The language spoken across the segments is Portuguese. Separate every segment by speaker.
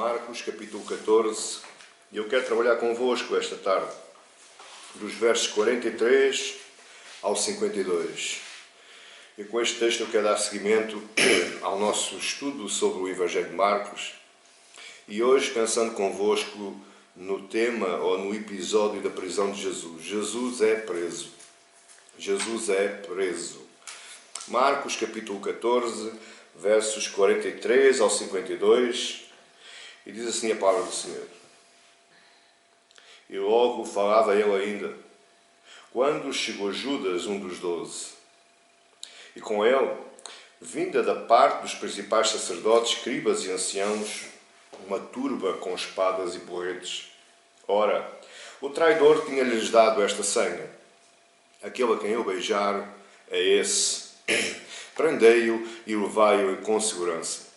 Speaker 1: Marcos, capítulo 14, e eu quero trabalhar convosco esta tarde, dos versos 43 ao 52. E com este texto eu quero dar seguimento ao nosso estudo sobre o Evangelho de Marcos, e hoje pensando convosco no tema ou no episódio da prisão de Jesus. Jesus é preso. Jesus é preso. Marcos, capítulo 14, versos 43 ao 52, e diz assim a palavra do Senhor. E logo falava ele ainda, quando chegou Judas, um dos 12, e com ele, vinda da parte dos principais sacerdotes, escribas e anciãos, uma turba com espadas e porretes. Ora, o traidor tinha-lhes dado esta senha: aquele a quem eu beijar é esse. Prendei-o e levai-o com segurança.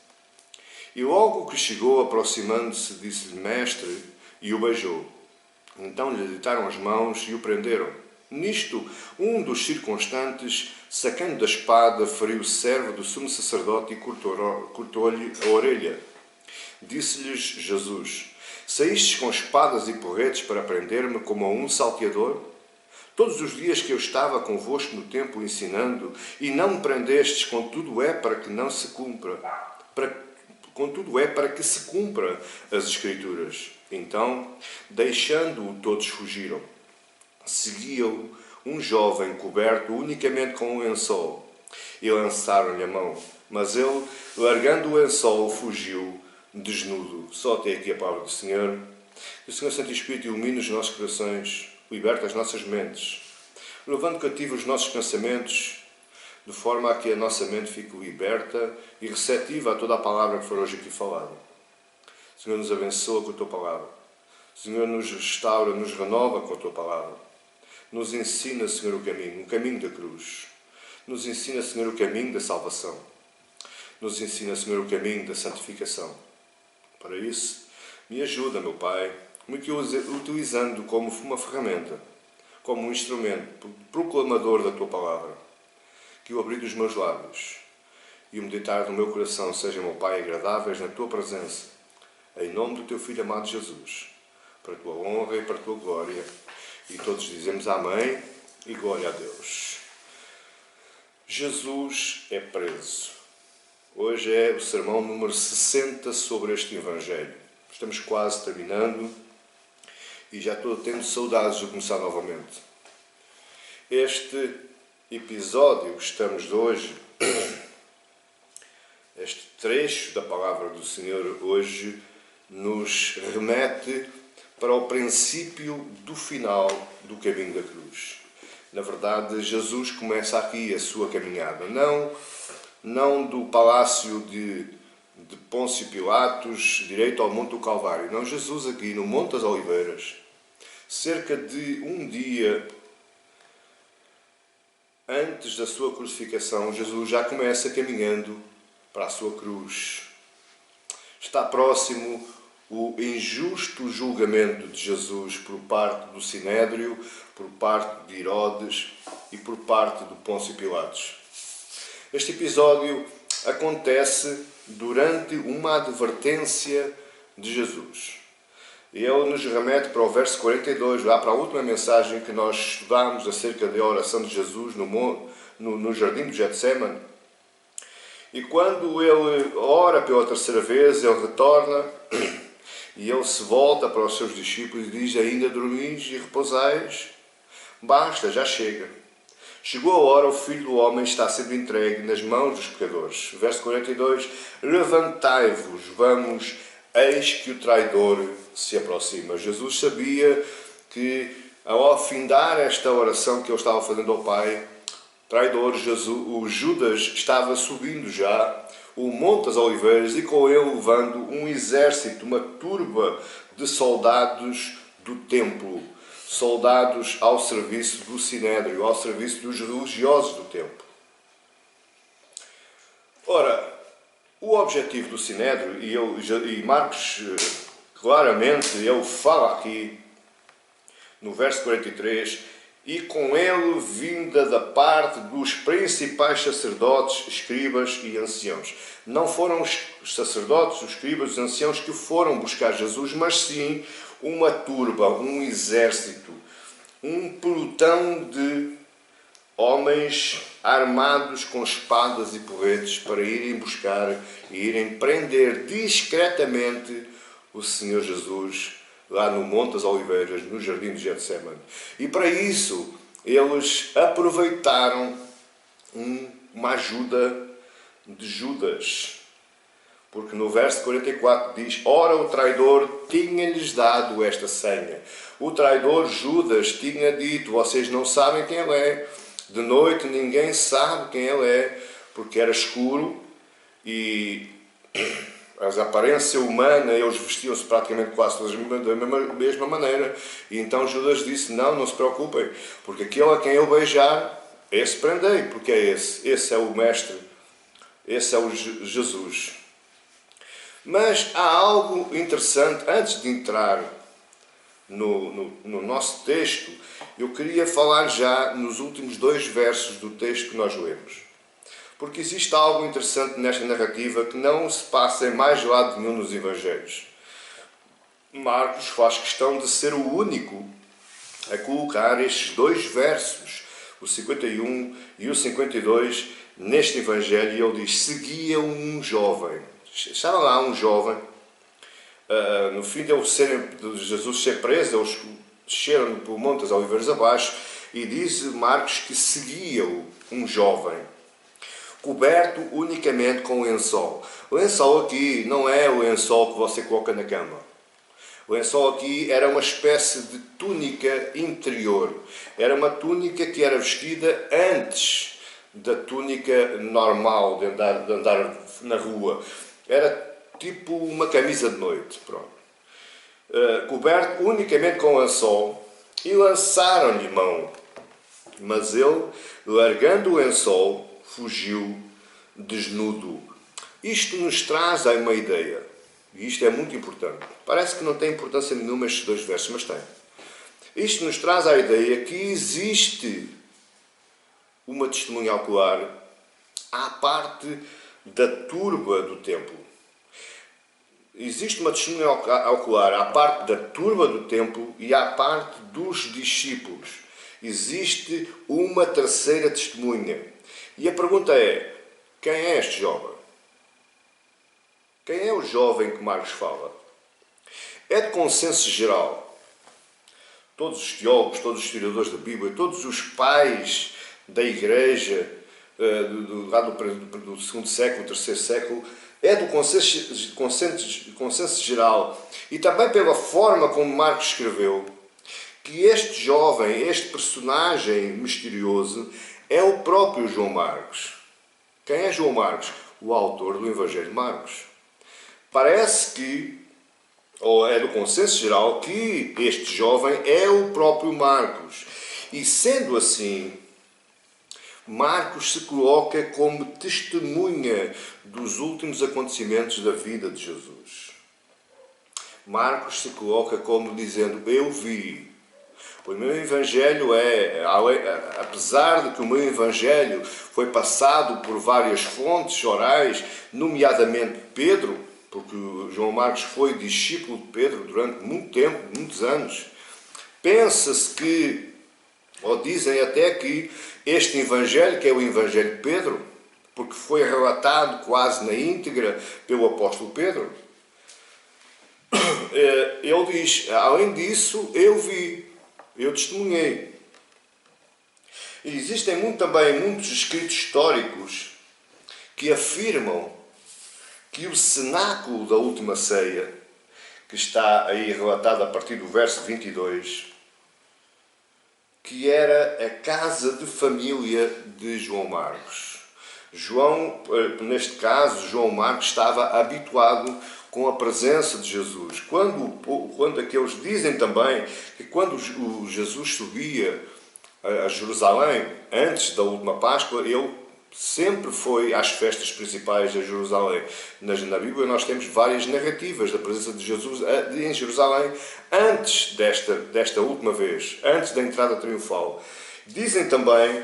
Speaker 1: E logo que chegou, aproximando-se, disse-lhe: Mestre, e o beijou. Então lhe deitaram as mãos e o prenderam. Nisto, um dos circunstantes, sacando da espada, feriu o servo do sumo sacerdote e cortou-lhe a orelha. Disse-lhes Jesus: Saístes com espadas e porretes para prender-me como a um salteador? Todos os dias que eu estava convosco no templo ensinando, e não me prendestes, contudo é para que não se cumpra. Contudo é para que se cumpra as Escrituras. Então, deixando-o, todos fugiram. Seguia-o um jovem coberto unicamente com um lençol, e lançaram-lhe a mão. Mas ele, largando o lençol, fugiu desnudo. Só até aqui a palavra do Senhor. Que o Senhor Santo Espírito ilumine os nossos corações, liberta as nossas mentes, levando cativos os nossos pensamentos, de forma a que a nossa mente fique liberta e receptiva a toda a palavra que for hoje aqui falada. O Senhor nos abençoa com a Tua palavra. O Senhor nos restaura, nos renova com a Tua palavra. Nos ensina, Senhor, o caminho da cruz. Nos ensina, Senhor, o caminho da salvação. Nos ensina, Senhor, o caminho da santificação. Para isso, me ajuda, meu Pai, me utilizando como uma ferramenta, como um instrumento proclamador da Tua palavra. Que o abrir dos meus lábios e o meditar do meu coração sejam, meu Pai, agradáveis na Tua presença, em nome do Teu Filho amado Jesus, para a Tua honra e para a Tua glória. E todos dizemos amém e glória a Deus. Jesus é preso. Hoje é o sermão número 60 sobre este Evangelho. Estamos quase terminando e já estou tendo saudades de começar novamente. Este episódio que estamos hoje, este trecho da palavra do Senhor hoje, nos remete para o princípio do final do caminho da cruz. Na verdade, Jesus começa aqui a sua caminhada, não do palácio de Pôncio Pilatos, direito ao Monte do Calvário. Não, Jesus aqui no Monte das Oliveiras, cerca de um dia antes da sua crucificação, Jesus já começa caminhando para a sua cruz. Está próximo o injusto julgamento de Jesus por parte do Sinédrio, por parte de Herodes e por parte do Pôncio Pilatos. Este episódio acontece durante uma advertência de Jesus. E ele nos remete para o verso 42, lá para a última mensagem que nós estudámos acerca da oração de Jesus no jardim do Getsemane. E quando ele ora pela terceira vez, ele retorna e ele se volta para os seus discípulos e diz: ainda dormis e repousais? Basta, já chega. Chegou a hora, o Filho do Homem está sendo entregue nas mãos dos pecadores. Verso 42, levantai-vos, vamos, eis que o traidor se aproxima. Jesus sabia que, ao afindar esta oração que ele estava fazendo ao Pai, traidor, o Judas estava subindo já o Monte das Oliveiras e com ele levando um exército, uma turba de soldados do templo, soldados ao serviço do Sinédrio, ao serviço dos religiosos do templo. Ora, o objetivo do Sinédrio, e Marcos claramente ele fala aqui no verso 43, e com ele vinda da parte dos principais sacerdotes, escribas e anciãos. Não foram os sacerdotes, os escribas, os anciãos que foram buscar Jesus, mas sim uma turba, um exército, um pelotão de homens armados com espadas e porretes para irem buscar e irem prender discretamente o Senhor Jesus lá no Monte das Oliveiras, no Jardim de Getsemane. E para isso, eles aproveitaram uma ajuda de Judas. Porque no verso 44 diz: ora, o traidor tinha-lhes dado esta senha. O traidor Judas tinha dito: vocês não sabem quem ele é. De noite ninguém sabe quem ele é, porque era escuro e a aparência humana, eles vestiam-se praticamente quase todos da mesma maneira. E então Judas disse: não se preocupem, porque aquele a quem eu beijar, esse prendei, porque é esse é o Mestre, esse é o Jesus. Mas há algo interessante, antes de entrar no nosso texto, eu queria falar já nos últimos 2 versos do texto que nós lemos. Porque existe algo interessante nesta narrativa que não se passa em mais lado nenhum nos Evangelhos. Marcos faz questão de ser o único a colocar estes 2 versos, o 51 e o 52, neste Evangelho, e ele diz: seguia um jovem. Estava lá um jovem, no fim de Jesus ser preso, eles desceram pelo Monte das Oliveiras abaixo, e diz Marcos que seguia-o um jovem, coberto unicamente com lençol. O lençol aqui não é o lençol que você coloca na cama. O lençol aqui era uma espécie de túnica interior. Era uma túnica que era vestida antes da túnica normal de andar na rua. Era tipo uma camisa de noite, pronto. Coberto unicamente com lençol, e lançaram-lhe mão. Mas ele, largando o lençol, fugiu desnudo. Isto nos traz aí uma ideia, e isto é muito importante. Parece que não tem importância nenhuma estes 2 versos, mas tem. Isto nos traz a ideia que existe uma testemunha ocular à parte da turba do templo. Existe uma testemunha ocular à parte da turba do templo e à parte dos discípulos. Existe uma terceira testemunha. E a pergunta é: quem é este jovem? Quem é o jovem que Marcos fala? É de consenso geral. Todos os teólogos, todos os historiadores da Bíblia, todos os pais da Igreja, lá do 2º século, 3º século, é do consenso geral, e também pela forma como Marcos escreveu, que este jovem, este personagem misterioso, é o próprio João Marcos. Quem é João Marcos? O autor do Evangelho de Marcos. Parece que, ou é do consenso geral, que este jovem é o próprio Marcos. E sendo assim, Marcos se coloca como testemunha dos últimos acontecimentos da vida de Jesus. Marcos se coloca como dizendo: eu vi. O meu Evangelho apesar de que o meu Evangelho foi passado por várias fontes orais, nomeadamente Pedro, porque João Marcos foi discípulo de Pedro durante muito tempo, muitos anos, pensa-se que, ou dizem até que este Evangelho, que é o Evangelho de Pedro, porque foi relatado quase na íntegra pelo apóstolo Pedro, ele diz: além disso, eu vi, eu testemunhei. E existem também muitos escritos históricos que afirmam que o cenáculo da última ceia, que está aí relatado a partir do verso 22, que era a casa de família de João Marcos. Neste caso, João Marcos estava habituado com a presença de Jesus. Quando aqueles dizem também que quando Jesus subia a Jerusalém, antes da última Páscoa, ele sempre foi às festas principais de Jerusalém. Na Bíblia nós temos várias narrativas da presença de Jesus em Jerusalém antes desta última vez, antes da entrada triunfal. Dizem também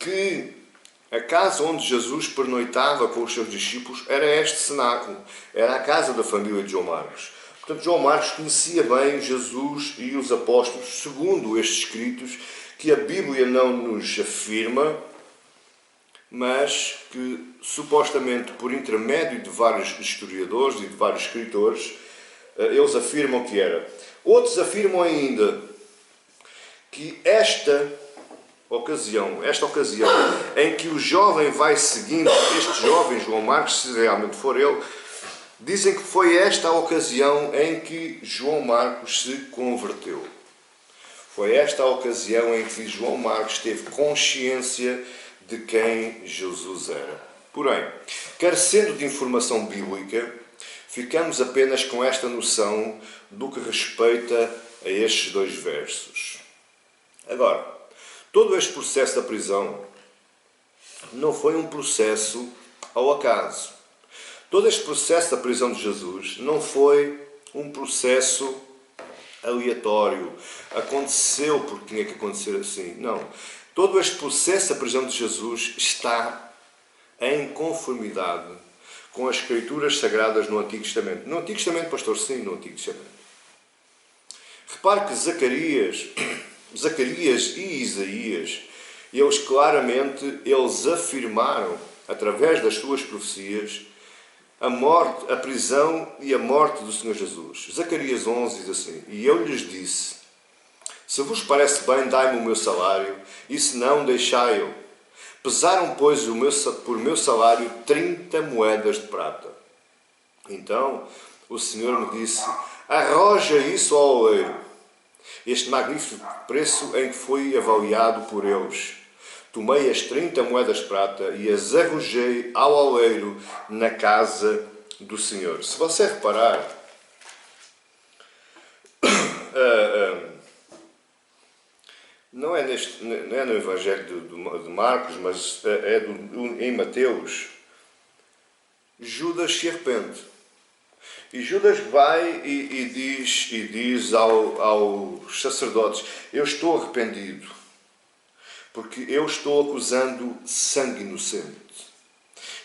Speaker 1: que a casa onde Jesus pernoitava com os seus discípulos era este cenáculo, era a casa da família de João Marcos. Portanto, João Marcos conhecia bem Jesus e os apóstolos, segundo estes escritos, que a Bíblia não nos afirma, mas que, supostamente, por intermédio de vários historiadores e de vários escritores, eles afirmam que era. Outros afirmam ainda que esta ocasião em que o jovem vai seguindo, este jovem João Marcos, se realmente for ele, dizem que foi esta a ocasião em que João Marcos se converteu. Foi esta a ocasião em que João Marcos teve consciência de quem Jesus era. Porém, carecendo de informação bíblica, ficamos apenas com esta noção do que respeita a estes 2 versos. Agora, todo este processo da prisão não foi um processo ao acaso. Todo este processo da prisão de Jesus não foi um processo aleatório. Aconteceu porque tinha que acontecer assim. Não. Todo este processo da prisão de Jesus está em conformidade com as Escrituras Sagradas no Antigo Testamento. No Antigo Testamento, pastor, sim, no Antigo Testamento. Repare que Zacarias e Isaías, eles afirmaram, através das suas profecias, a prisão e a morte do Senhor Jesus. Zacarias 11 diz assim: e eu lhes disse, se vos parece bem, dai-me o meu salário, e se não, deixai-o. Pesaram, pois, por meu salário 30 moedas de prata. Então o Senhor me disse, arroja isso ao oleiro, este magnífico preço em que fui avaliado por eles. Tomei as 30 moedas de prata e as arrojei ao oleiro na casa do Senhor. Se você reparar, não é no Evangelho de Marcos, mas em Mateus, Judas se arrepende. E Judas vai e diz aos sacerdotes, eu estou arrependido, porque eu estou acusando sangue inocente.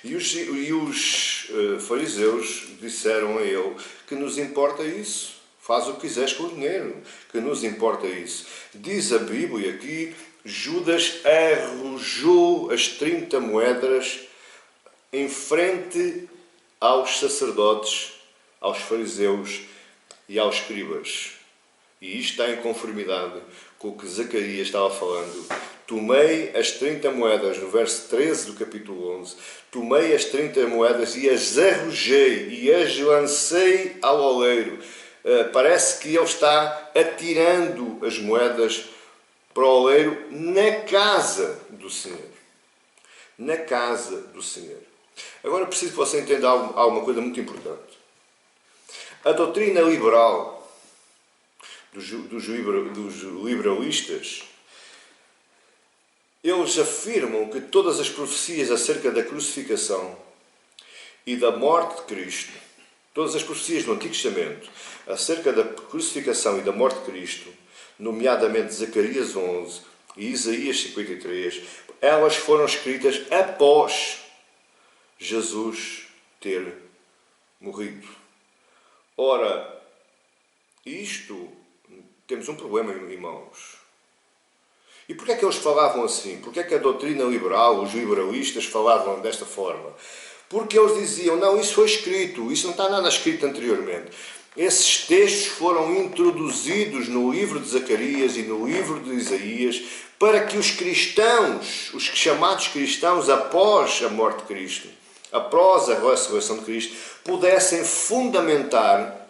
Speaker 1: E os fariseus disseram a ele, que nos importa isso? Faz o que quiseres com o dinheiro, que nos importa isso. Diz a Bíblia que Judas arrojou as 30 moedas em frente aos sacerdotes, aos fariseus e aos escribas. E isto está em conformidade com o que Zacarias estava falando. Tomei as 30 moedas, no verso 13 do capítulo 11, tomei as 30 moedas e as arrojei e as lancei ao oleiro. Parece que ele está atirando as moedas para o oleiro na casa do Senhor. Na casa do Senhor. Agora preciso que você entenda alguma coisa muito importante. A doutrina liberal dos liberalistas, eles afirmam que todas as profecias acerca da crucificação e da morte de Cristo, todas as profecias do Antigo Testamento acerca da crucificação e da morte de Cristo, nomeadamente Zacarias 11 e Isaías 53, elas foram escritas após Jesus ter morrido. Ora, temos um problema, irmãos. E porquê é que eles falavam assim? Porquê é que a doutrina liberal, os liberalistas, falavam desta forma? Porque eles diziam, não, isso foi escrito, isso não está nada escrito anteriormente. Esses textos foram introduzidos no livro de Zacarias e no livro de Isaías para que os cristãos, os chamados cristãos após a morte de Cristo, após a ressurreição de Cristo, pudessem fundamentar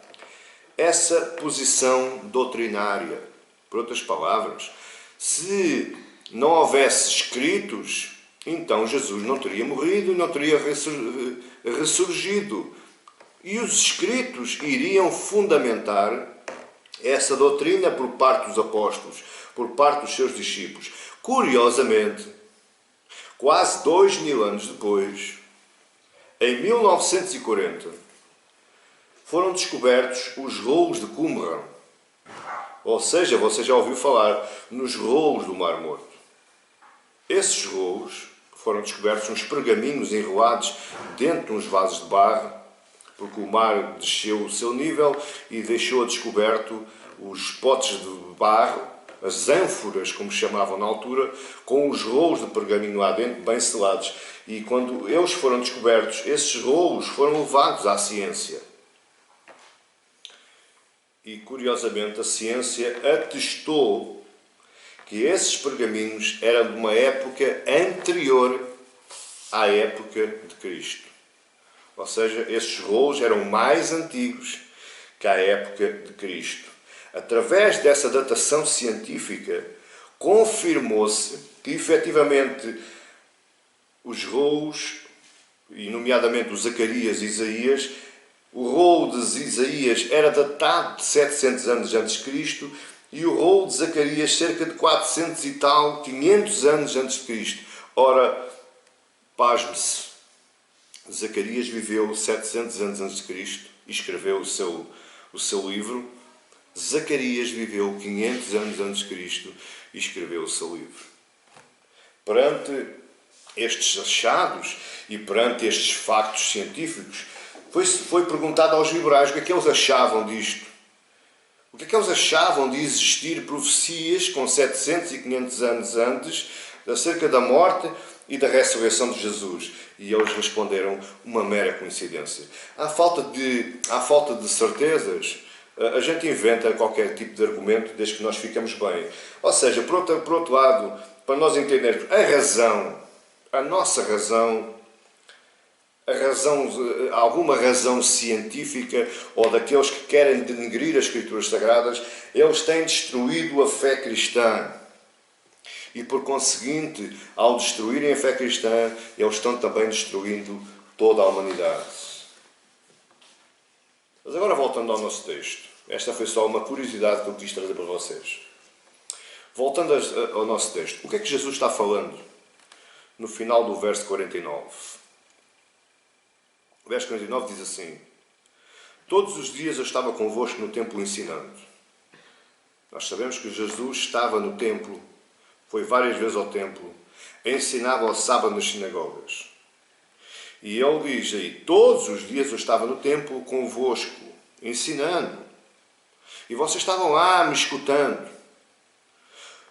Speaker 1: essa posição doutrinária. Por outras palavras, se não houvesse escritos, então Jesus não teria morrido e não teria ressurgido. E os escritos iriam fundamentar essa doutrina por parte dos apóstolos, por parte dos seus discípulos. Curiosamente, quase 2000 anos depois, em 1940, foram descobertos os rolos de Qumran. Ou seja, você já ouviu falar nos rolos do Mar Morto. Esses rolos foram descobertos uns pergaminhos enrolados dentro de uns vasos de barro, porque o mar desceu o seu nível e deixou a descoberto os potes de barro, as ânforas, como chamavam na altura, com os rolos de pergaminho lá dentro, bem selados. E quando eles foram descobertos, esses rolos foram levados à ciência. E, curiosamente, a ciência atestou que esses pergaminhos eram de uma época anterior à época de Cristo. Ou seja, esses rolos eram mais antigos que a época de Cristo. Através dessa datação científica, confirmou-se que, efetivamente, os rolos, e nomeadamente o Zacarias e Isaías, o rolo de Isaías era datado de 700 anos antes de Cristo e o rolo de Zacarias cerca de 400 e tal, 500 anos antes de Cristo. Ora, pasme-se, Zacarias viveu 700 anos antes de Cristo e escreveu o seu livro. Zacarias viveu 500 anos antes de Cristo e escreveu o seu livro. Perante estes achados e perante estes factos científicos, foi perguntado aos liberais o que é que eles achavam disto. O que é que eles achavam de existir profecias com 700 e 500 anos antes acerca da morte e da ressurreição de Jesus? E eles responderam uma mera coincidência. À falta de certezas, a gente inventa qualquer tipo de argumento desde que nós ficamos bem. Ou seja, por outro lado, para nós entendermos a nossa razão, alguma razão científica ou daqueles que querem denegrir as Escrituras Sagradas, eles têm destruído a fé cristã. E, por conseguinte, ao destruírem a fé cristã, eles estão também destruindo toda a humanidade. Mas agora, voltando ao nosso texto. Esta foi só uma curiosidade que eu quis trazer para vocês. Voltando ao nosso texto. O que é que Jesus está falando no final do verso 49? O verso 49 diz assim: todos os dias eu estava convosco no templo ensinando. Nós sabemos que Jesus estava no templo, foi várias vezes ao templo, ensinava ao sábado nas sinagogas. E ele diz aí, todos os dias eu estava no templo convosco, ensinando. E vocês estavam lá me escutando.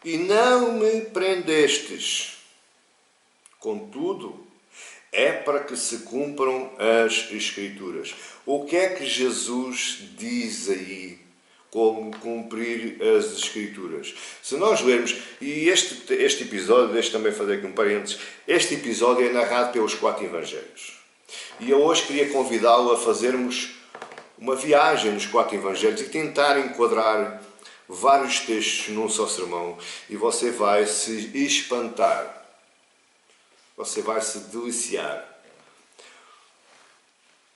Speaker 1: E não me prendestes. Contudo, é para que se cumpram as Escrituras. O que é que Jesus diz aí como cumprir as Escrituras? Se nós lermos, e este episódio, deixe também fazer aqui um parênteses, este episódio é narrado pelos 4 Evangelhos. E eu hoje queria convidá-lo a fazermos uma viagem nos 4 Evangelhos e tentar enquadrar vários textos num só sermão. E você vai se espantar. Você vai se deliciar.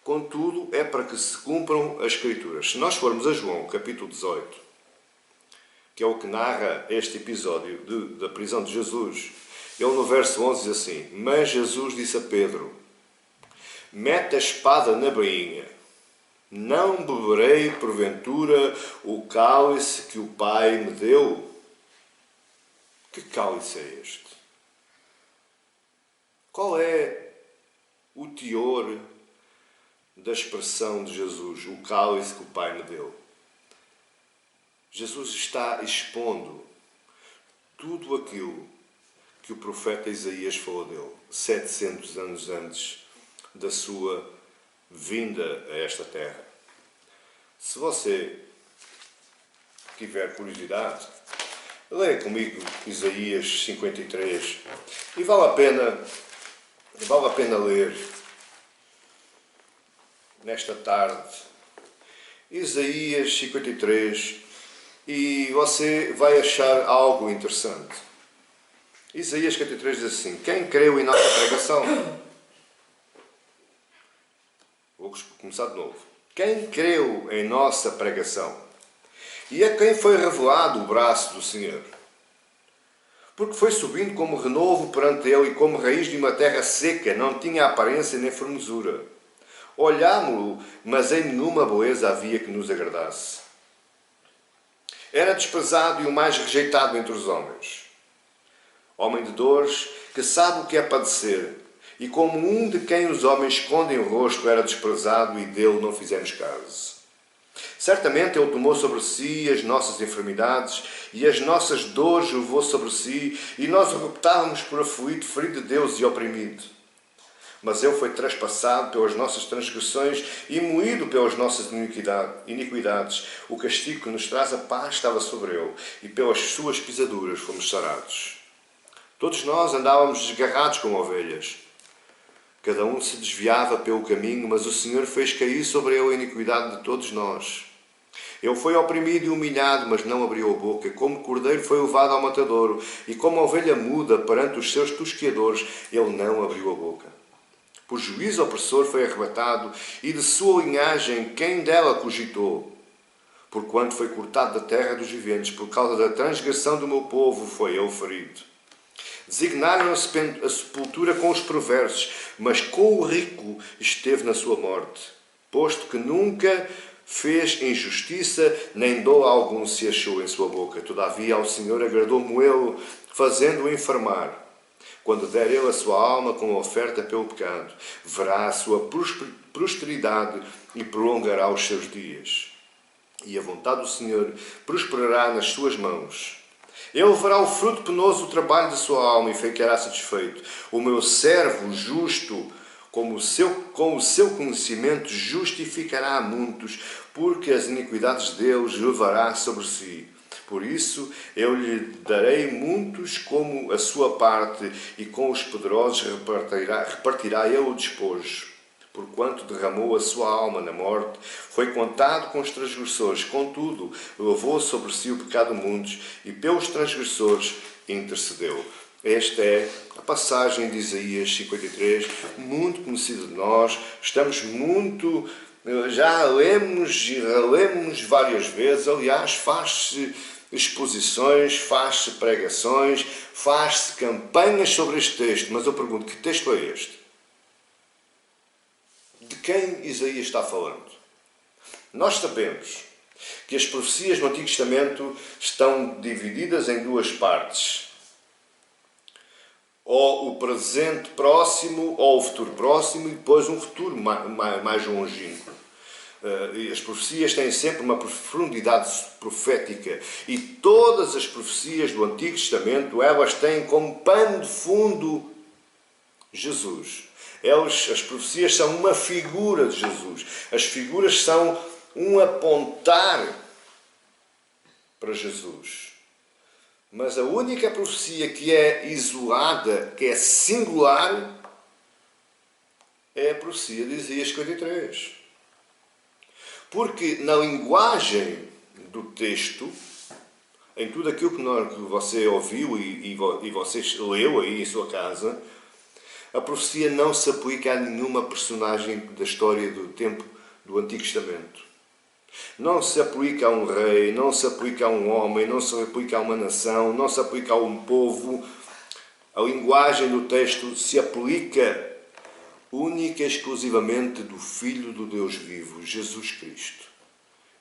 Speaker 1: Contudo, é para que se cumpram as Escrituras. Se nós formos a João, capítulo 18, que é o que narra este episódio da prisão de Jesus, ele no verso 11 diz assim: mas Jesus disse a Pedro: mete a espada na bainha. Não beberei, porventura, o cálice que o Pai me deu? Que cálice é este? Qual é o teor da expressão de Jesus, o cálice que o Pai me deu? Jesus está expondo tudo aquilo que o profeta Isaías falou dele, 700 anos antes da sua vinda a esta terra. Se você tiver curiosidade, leia comigo Isaías 53 e vale a pena ler nesta tarde Isaías 53 e você vai achar algo interessante. Isaías 53 diz assim: quem creu em nossa pregação? Vou começar de novo. Quem creu em nossa pregação? E a quem foi revelado o braço do Senhor? porque foi subindo como renovo perante ele e como raiz de uma terra seca, não tinha aparência nem formosura. Olhámo-lo, mas em nenhuma beleza havia que nos agradasse. Era desprezado e o mais rejeitado entre os homens. Homem de dores, que sabe o que é padecer, e como um de quem os homens escondem o rosto, era desprezado e dele não fizemos caso. Certamente ele tomou sobre si as nossas enfermidades e as nossas dores levou sobre si, e nós o reputávamos por aflito, ferido de Deus e oprimido. Mas ele foi traspassado pelas nossas transgressões e moído pelas nossas iniquidades. O castigo que nos traz a paz estava sobre ele, e pelas suas pisaduras fomos sarados. Todos nós andávamos desgarrados como ovelhas. Cada um se desviava pelo caminho, mas o Senhor fez cair sobre ele a iniquidade de todos nós. Ele foi oprimido e humilhado, mas não abriu a boca. Como cordeiro foi levado ao matadouro, e como ovelha muda perante os seus tosqueadores, ele não abriu a boca. Por juízo opressor foi arrebatado, e de sua linhagem quem dela cogitou? Porquanto foi cortado da terra dos viventes, por causa da transgressão do meu povo foi ele ferido. Designaram a sepultura com os perversos, mas com o rico esteve na sua morte, posto que nunca fez injustiça, nem dolo algum se achou em sua boca. Todavia ao Senhor agradou-me ele, fazendo-o enfermar. Quando der ele a sua alma com oferta pelo pecado, verá a sua prosperidade e prolongará os seus dias. E a vontade do Senhor prosperará nas suas mãos. Ele verá o fruto penoso do trabalho de sua alma e ficará satisfeito. O meu servo justo, com o seu conhecimento, justificará a muitos, porque as iniquidades deles levará sobre si. Por isso, eu lhe darei muitos como a sua parte, e com os poderosos repartirá ele o despojo. Porquanto derramou a sua alma na morte, foi contado com os transgressores, contudo, levou sobre si o pecado de muitos, e pelos transgressores intercedeu. Esta é a passagem de Isaías 53, muito conhecida de nós. Estamos muito... já a lemos e relemos várias vezes. Aliás, faz-se exposições, faz-se pregações, faz-se campanhas sobre este texto. Mas eu pergunto, que texto é este? De quem Isaías está falando? Nós sabemos que as profecias no Antigo Testamento estão divididas em duas partes. Ou o presente próximo, ou o futuro próximo, e depois um futuro mais longínquo. As profecias têm sempre uma profundidade profética, e todas as profecias do Antigo Testamento, elas têm como pano de fundo Jesus. As profecias são uma figura de Jesus. As figuras são um apontar para Jesus. Mas a única profecia que é isolada, que é singular, é a profecia de Isaías 53. Porque na linguagem do texto, em tudo aquilo que você ouviu e você leu aí em sua casa, a profecia não se aplica a nenhuma personagem da história do tempo do Antigo Testamento. Não se aplica a um rei, não se aplica a um homem, não se aplica a uma nação, não se aplica a um povo. A linguagem do texto se aplica única e exclusivamente do Filho do Deus vivo, Jesus Cristo,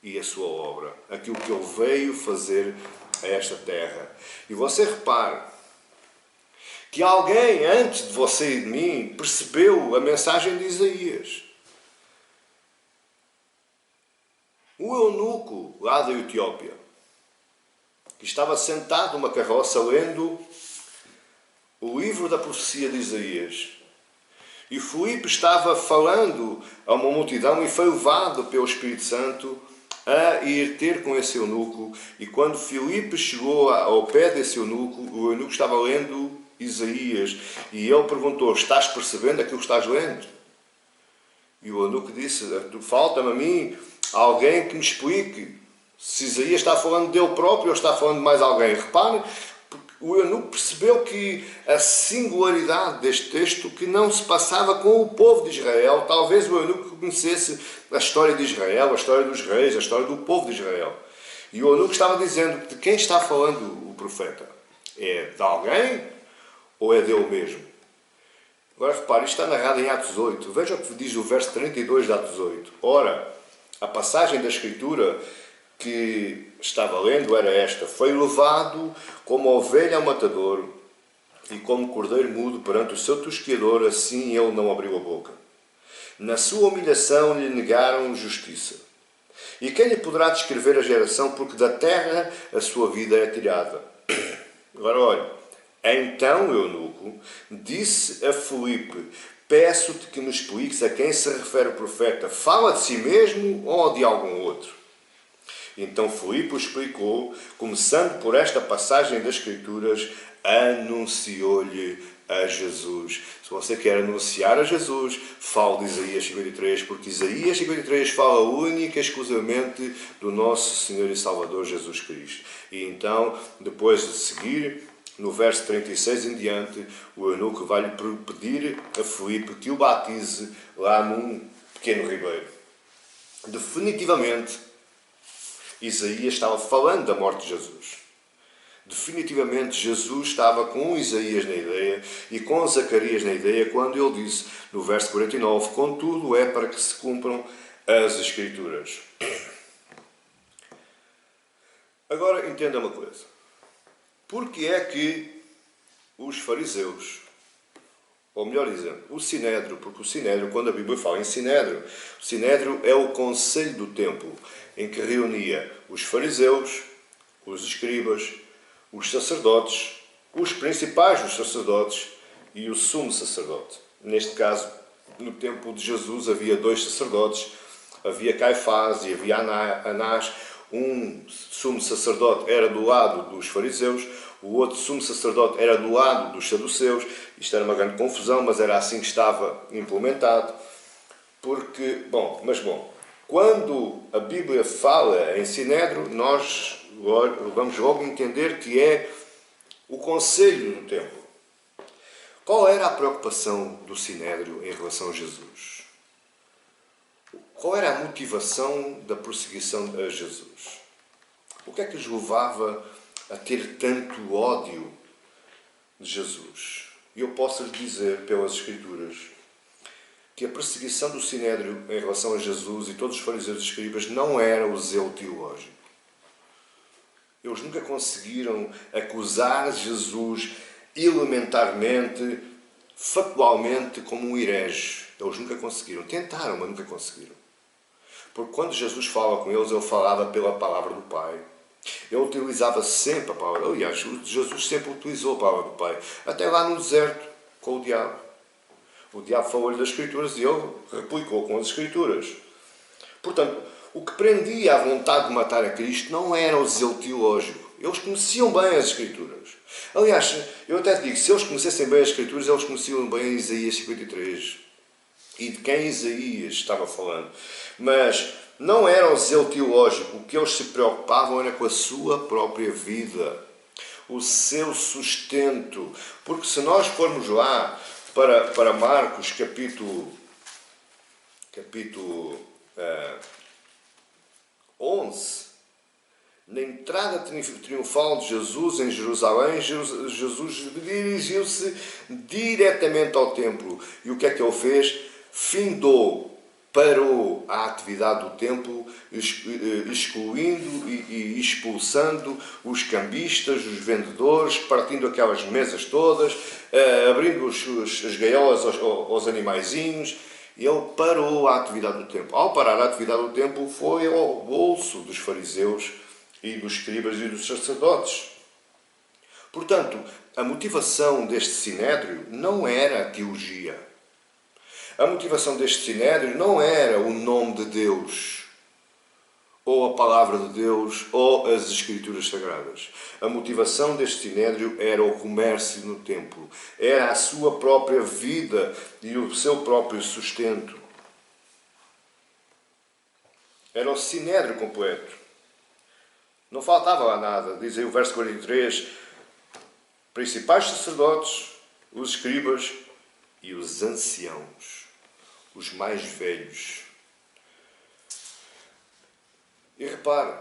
Speaker 1: e a sua obra, aquilo que ele veio fazer a esta terra. E você repare que alguém antes de você e de mim percebeu a mensagem de Isaías. O eunuco lá da Etiópia, que estava sentado numa carroça lendo o livro da profecia de Isaías. E Filipe estava falando a uma multidão e foi levado pelo Espírito Santo a ir ter com esse eunuco. E quando Filipe chegou ao pé desse eunuco, o eunuco estava lendo Isaías, e ele perguntou: estás percebendo aquilo que estás lendo? E o eunuco disse: falta-me a mim alguém que me explique se Isaías está falando dele próprio ou está falando de mais alguém. Reparem, o eunuco percebeu que a singularidade deste texto, que não se passava com o povo de Israel. Talvez o eunuco conhecesse a história de Israel, a história dos reis, a história do povo de Israel. E o eunuco estava dizendo: de quem está falando o profeta? É de alguém ou é dele mesmo? Agora repare, isto está narrado em Atos 8. Veja o que diz o verso 32 de Atos 8. Ora, a passagem da Escritura que estava lendo era esta: foi levado como ovelha ao matador e como cordeiro mudo perante o seu tosquiador, assim ele não abriu a boca. Na sua humilhação lhe negaram justiça. E quem lhe poderá descrever a geração, porque da terra a sua vida é tirada? Agora olha, então Eunuco disse a Filipe: peço-te que me expliques a quem se refere o profeta. Fala de si mesmo ou de algum outro? Então Filipe explicou, começando por esta passagem das Escrituras, anunciou-lhe a Jesus. Se você quer anunciar a Jesus, fale de Isaías 53, porque Isaías 53 fala única e exclusivamente do nosso Senhor e Salvador Jesus Cristo. E então, depois de seguir, no verso 36 em diante, o eunuco vai-lhe pedir a Filipe que o batize lá num pequeno ribeiro. Definitivamente, Isaías estava falando da morte de Jesus. Definitivamente Jesus estava com Isaías na ideia e com Zacarias na ideia quando ele disse no verso 49: contudo é para que se cumpram as Escrituras. Agora entenda uma coisa. Por que é que os fariseus, ou melhor dizendo, o Sinédrio, porque o Sinédrio, quando a Bíblia fala em Sinédrio, o Sinédrio é o conselho do templo, em que reunia os fariseus, os escribas, os sacerdotes, os principais dos sacerdotes e o sumo sacerdote. Neste caso, no tempo de Jesus havia 2 sacerdotes, havia Caifás e havia Anás. Um sumo sacerdote era do lado dos fariseus, o outro sumo sacerdote era do lado dos saduceus. Isto era uma grande confusão, mas era assim que estava implementado. Porque, quando a Bíblia fala em Sinédrio, nós vamos logo entender que é o conselho do templo. Qual era a preocupação do Sinédrio em relação a Jesus? Qual era a motivação da perseguição a Jesus? O que é que os levava a ter tanto ódio de Jesus? E eu posso lhe dizer, pelas Escrituras, que a perseguição do Sinédrio em relação a Jesus e todos os fariseus e escribas não era o zelo teológico. Eles nunca conseguiram acusar Jesus elementarmente, factualmente, como um herege. Eles nunca conseguiram. Tentaram, mas nunca conseguiram. Porque quando Jesus fala com eles, ele falava pela palavra do Pai. Ele utilizava sempre a palavra. Aliás, Jesus sempre utilizou a palavra do Pai. Até lá no deserto, com o diabo. O diabo falou-lhe das Escrituras e ele replicou com as Escrituras. Portanto, o que prendia a vontade de matar a Cristo não era o zelo teológico. Eles conheciam bem as Escrituras. Aliás, eu até digo, se eles conhecessem bem as Escrituras, eles conheciam bem Isaías 53. E de quem Isaías estava falando. Mas não era o zelo teológico. O que eles se preocupavam era com a sua própria vida. O seu sustento. Porque se nós formos lá para Marcos, capítulo 11, na entrada triunfal de Jesus em Jerusalém, Jesus dirigiu-se diretamente ao templo. E o que é que ele fez? Parou a atividade do templo, excluindo e expulsando os cambistas, os vendedores, partindo aquelas mesas todas, abrindo as gaiolas aos animaizinhos. Ele parou a atividade do templo. Ao parar a atividade do templo, foi ao bolso dos fariseus e dos escribas e dos sacerdotes. Portanto, a motivação deste sinédrio não era a teologia. A motivação deste sinédrio não era o nome de Deus, ou a palavra de Deus, ou as Escrituras Sagradas. A motivação deste sinédrio era o comércio no templo. Era a sua própria vida e o seu próprio sustento. Era o sinédrio completo. Não faltava lá nada. Diz aí o verso 43. Principais sacerdotes, os escribas e os anciãos, os mais velhos. E repare,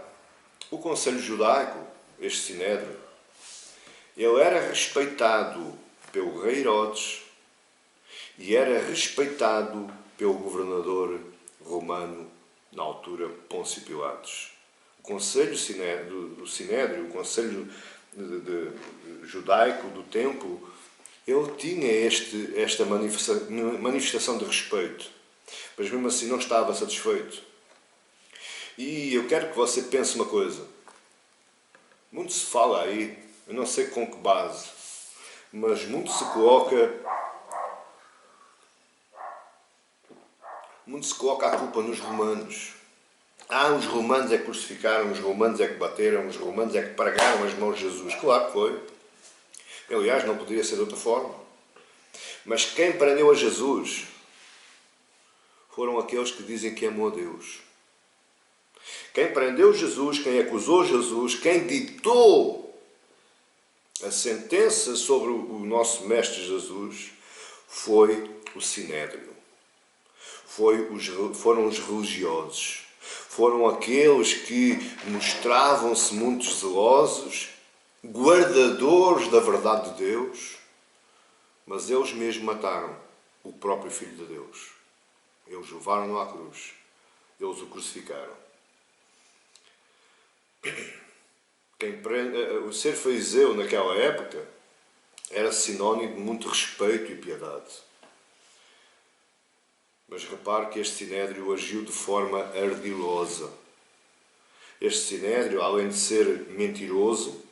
Speaker 1: o Conselho Judaico, este sinédrio, Ele era respeitado pelo rei Herodes e era respeitado pelo governador romano, na altura, Pôncio Pilatos. O Conselho do Sinédrio, o Conselho judaico do templo, ele tinha esta manifestação de respeito, mas mesmo assim não estava satisfeito. E eu quero que você pense uma coisa. Muito se fala aí, eu não sei com que base, mas muito se coloca a culpa nos romanos. Os romanos é que crucificaram, os romanos é que bateram, os romanos é que pregaram as mãos de Jesus. Claro que foi. Aliás, não poderia ser de outra forma. Mas quem prendeu a Jesus foram aqueles que dizem que amou a Deus. Quem prendeu Jesus, quem acusou Jesus, quem ditou a sentença sobre o nosso Mestre Jesus foi o Sinédrio. Foram os religiosos. Foram aqueles que mostravam-se muito zelosos, guardadores da verdade de Deus, mas eles mesmos mataram o próprio Filho de Deus. Eles o levaram à cruz. Eles o crucificaram. O ser fariseu naquela época era sinónimo de muito respeito e piedade. Mas repare que este Sinédrio agiu de forma ardilosa. Este Sinédrio, além de ser mentiroso,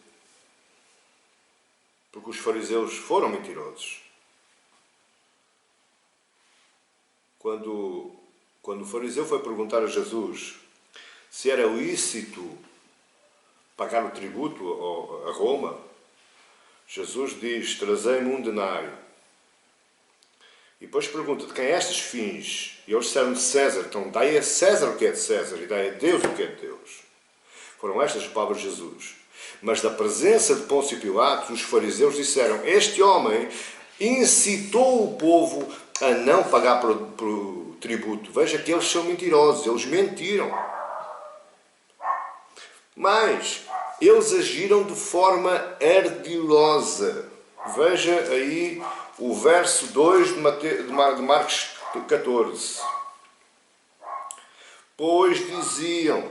Speaker 1: porque os fariseus foram mentirosos. Quando o fariseu foi perguntar a Jesus se era lícito pagar o tributo a Roma, Jesus diz: trazei-me um denário. E depois pergunta: de quem é estes fins? E eles disseram: de César. Então dai a César o que é de César e dai a Deus o que é de Deus. Foram estas as palavras de Jesus. Mas da presença de Pôncio Pilatos, os fariseus disseram: este homem incitou o povo a não pagar por tributo. Veja que eles são mentirosos, eles mentiram. Mas eles agiram de forma ardilosa. Veja aí o verso 2 de Marcos 14. Pois diziam: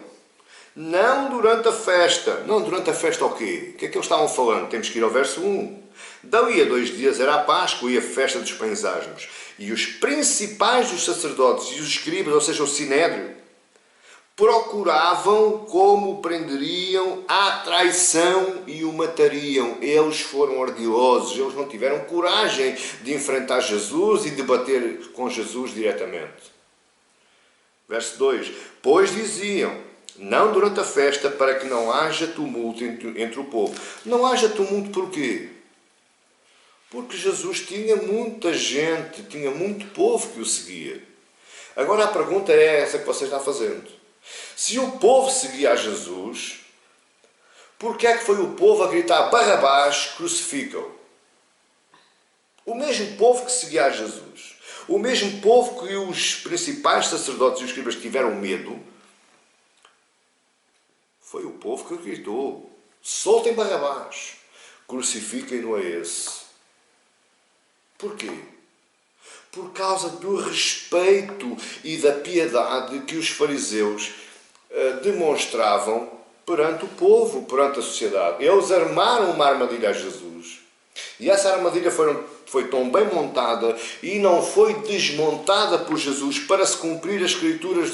Speaker 1: não durante a festa. Não durante a festa o quê? O que é que eles estavam falando? Temos que ir ao verso 1. Dali a 2 dias era a Páscoa e a festa dos pães asmos. E os principais dos sacerdotes e os escribas, ou seja, o Sinédrio, procuravam como o prenderiam à traição e o matariam. Eles foram ardilosos, eles não tiveram coragem de enfrentar Jesus e debater com Jesus diretamente. Verso 2. Pois diziam: não durante a festa, para que não haja tumulto entre o povo. Não haja tumulto por quê? Porque Jesus tinha muita gente, tinha muito povo que o seguia. Agora a pergunta é essa que você está fazendo. Se o povo seguia a Jesus, por que é que foi o povo a gritar: Barrabás, crucifica-o? O mesmo povo que seguia a Jesus, o mesmo povo que os principais sacerdotes e os escribas tiveram medo, foi o povo que gritou: soltem Barrabás, crucifiquem-no a esse. Porquê? Por causa do respeito e da piedade que os fariseus demonstravam perante o povo, perante a sociedade. Eles armaram uma armadilha a Jesus. E essa armadilha foi tão bem montada e não foi desmontada por Jesus para se cumprir as escrituras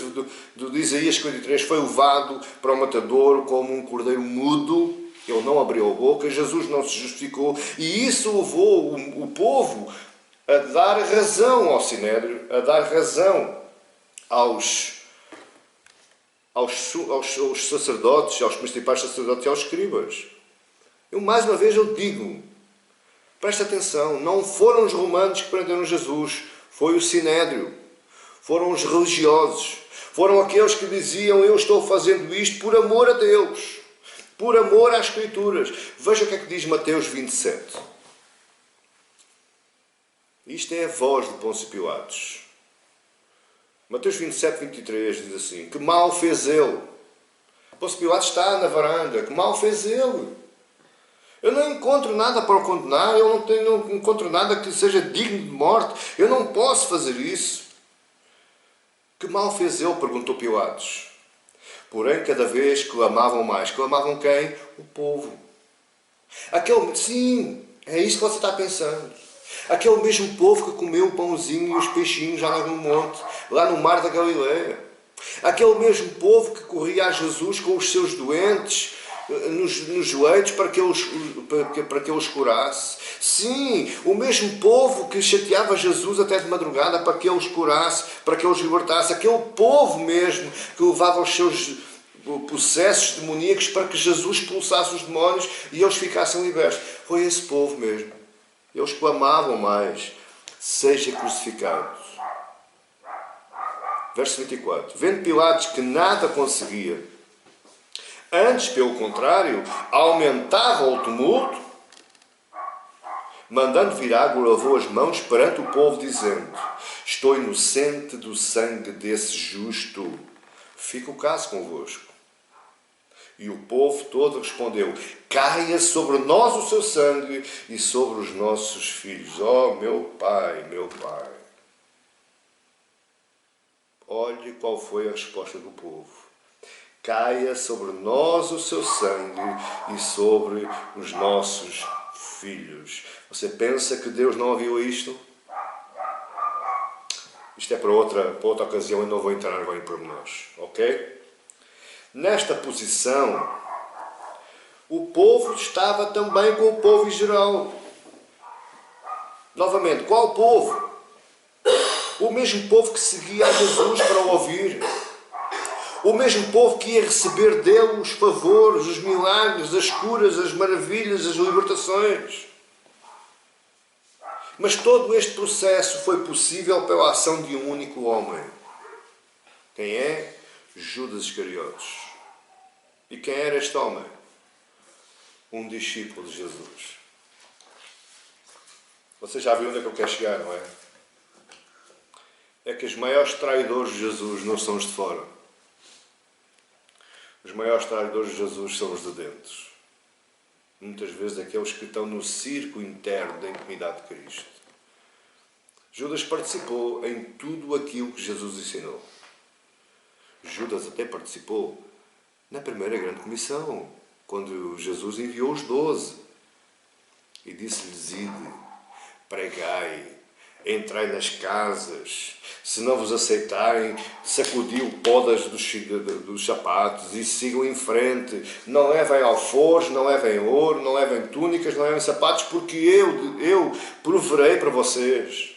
Speaker 1: de Isaías 53. Foi levado para o matadouro como um cordeiro mudo. Ele não abriu a boca, Jesus não se justificou. E isso levou o povo a dar razão ao Sinédrio, a dar razão aos sacerdotes, aos principais sacerdotes e aos escribas. Mais uma vez eu digo, presta atenção, não foram os romanos que prenderam Jesus, foi o Sinédrio, foram os religiosos, foram aqueles que diziam: eu estou fazendo isto por amor a Deus, por amor às Escrituras. Veja o que é que diz Mateus 27. Isto é a voz de Pôncio Pilatos. Mateus 27, 23 diz assim: que mal fez ele? Pôncio Pilatos está na varanda. Que mal fez ele? Eu não encontro nada para o condenar, eu não encontro nada que seja digno de morte. Eu não posso fazer isso. Que mal fez ele? Perguntou Pilatos. Porém, cada vez clamavam mais. Clamavam quem? O povo. Sim, é isso que você está pensando. Aquele mesmo povo que comeu o pãozinho e os peixinhos já no monte, lá no mar da Galileia. Aquele mesmo povo que corria a Jesus com os seus doentes nos leitos para que ele os curasse. Sim, o mesmo povo que chateava Jesus até de madrugada para que ele os curasse, para que ele os libertasse. Aquele povo mesmo que levava os seus possessos demoníacos para que Jesus expulsasse os demónios e eles ficassem libertos. Foi esse povo mesmo. Eles clamavam mais: seja crucificado. Verso 24. Vendo Pilatos que nada conseguia, antes, pelo contrário, aumentava o tumulto, mandando vir água, lavou as mãos perante o povo, dizendo: estou inocente do sangue desse justo. Fica o caso convosco. E o povo todo respondeu: caia sobre nós o seu sangue e sobre os nossos filhos. Oh, meu pai, meu pai. Olhe qual foi a resposta do povo. Caia sobre nós o seu sangue e sobre os nossos filhos. Você pensa que Deus não ouviu isto? Isto é para outra ocasião e não vou entrar agora em pormenores, ok? Nesta posição, o povo estava também com o povo em geral. Novamente, qual povo? O mesmo povo que seguia a Jesus para o ouvir. O mesmo povo que ia receber dele os favores, os milagres, as curas, as maravilhas, as libertações. Mas todo este processo foi possível pela ação de um único homem. Quem é? Judas Iscariotes. E quem era este homem? Um discípulo de Jesus. Você já viu onde é que eu quero chegar, não é? É que os maiores traidores de Jesus não são os de fora. Os maiores traidores de Jesus são os de dentro. Muitas vezes aqueles que estão no circo interno da intimidade de Cristo. Judas participou em tudo aquilo que Jesus ensinou. Judas até participou na primeira grande comissão, quando Jesus enviou os 12 e disse-lhes: ide, pregai, entrai nas casas, se não vos aceitarem, sacudi o pó dos sapatos e sigam em frente. Não levem alforjes, não levem ouro, não levem túnicas, não levem sapatos, porque eu proverei para vocês.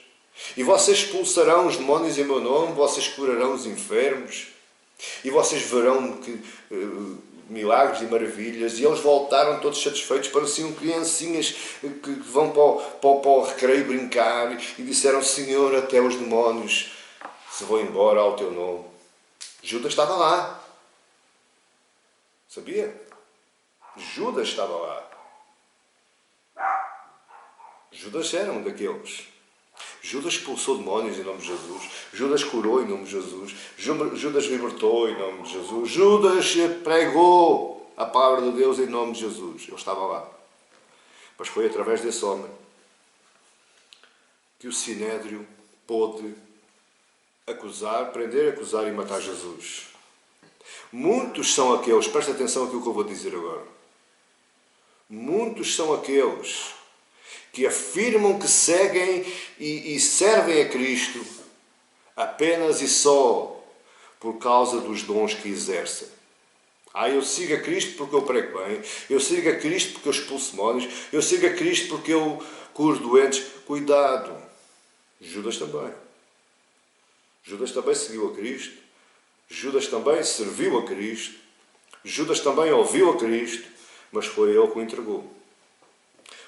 Speaker 1: E vocês expulsarão os demónios em meu nome, vocês curarão os enfermos, e vocês verão milagres e maravilhas. E eles voltaram todos satisfeitos, pareciam criancinhas que vão para o recreio brincar, e disseram: Senhor, até os demónios se vão embora ao teu nome. Judas estava lá. Sabia? Judas estava lá. Judas era um daqueles. Judas expulsou demónios em nome de Jesus. Judas curou em nome de Jesus. Judas libertou em nome de Jesus. Judas pregou a palavra de Deus em nome de Jesus. Ele estava lá. Mas foi através desse homem que o Sinédrio pôde acusar, prender, acusar e matar Jesus. Muitos são aqueles, presta atenção àquilo que eu vou dizer agora. Muitos são aqueles que afirmam que seguem e servem a Cristo apenas e só por causa dos dons que exercem. Eu sigo a Cristo porque eu prego bem, eu sigo a Cristo porque eu expulso demónios, eu sigo a Cristo porque eu curo doentes. Cuidado! Judas também. Judas também seguiu a Cristo, Judas também serviu a Cristo, Judas também ouviu a Cristo, mas foi ele que o entregou.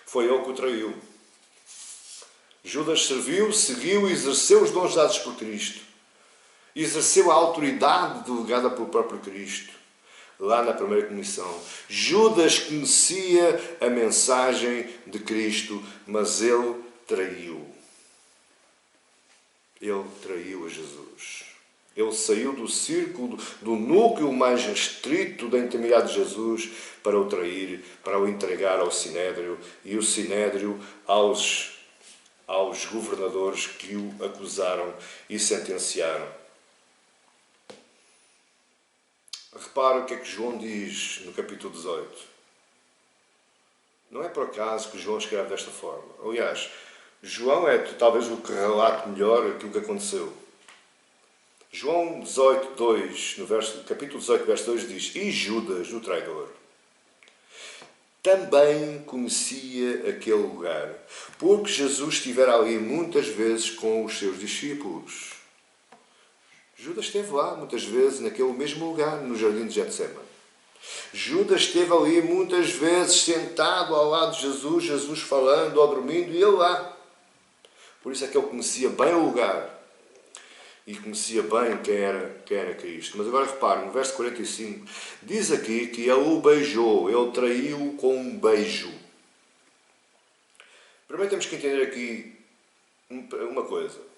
Speaker 1: Foi ele que o traiu. Judas serviu, seguiu e exerceu os dons dados por Cristo. Exerceu a autoridade delegada pelo próprio Cristo, lá na primeira comissão. Judas conhecia a mensagem de Cristo, mas ele traiu. Ele traiu a Jesus. Ele saiu do círculo, do núcleo mais restrito da intimidade de Jesus para o trair, para o entregar ao Sinédrio e o Sinédrio aos governadores que o acusaram e sentenciaram. Repara o que é que João diz no capítulo 18. Não é por acaso que João escreve desta forma. Aliás, João é talvez o que relata melhor aquilo que aconteceu. João 18, 2, no capítulo 18, verso 2 diz: E Judas, o traidor, também conhecia aquele lugar, porque Jesus estivera ali muitas vezes com os seus discípulos. Judas esteve lá muitas vezes, naquele mesmo lugar, no jardim de Getsemane. Judas esteve ali muitas vezes, sentado ao lado de Jesus, Jesus falando ou dormindo, e ele lá. Por isso é que ele conhecia bem o lugar. E conhecia bem quem era Cristo. Mas agora repare, no verso 45, diz aqui que ele o beijou, ele traiu com um beijo. Primeiro temos que entender aqui uma coisa.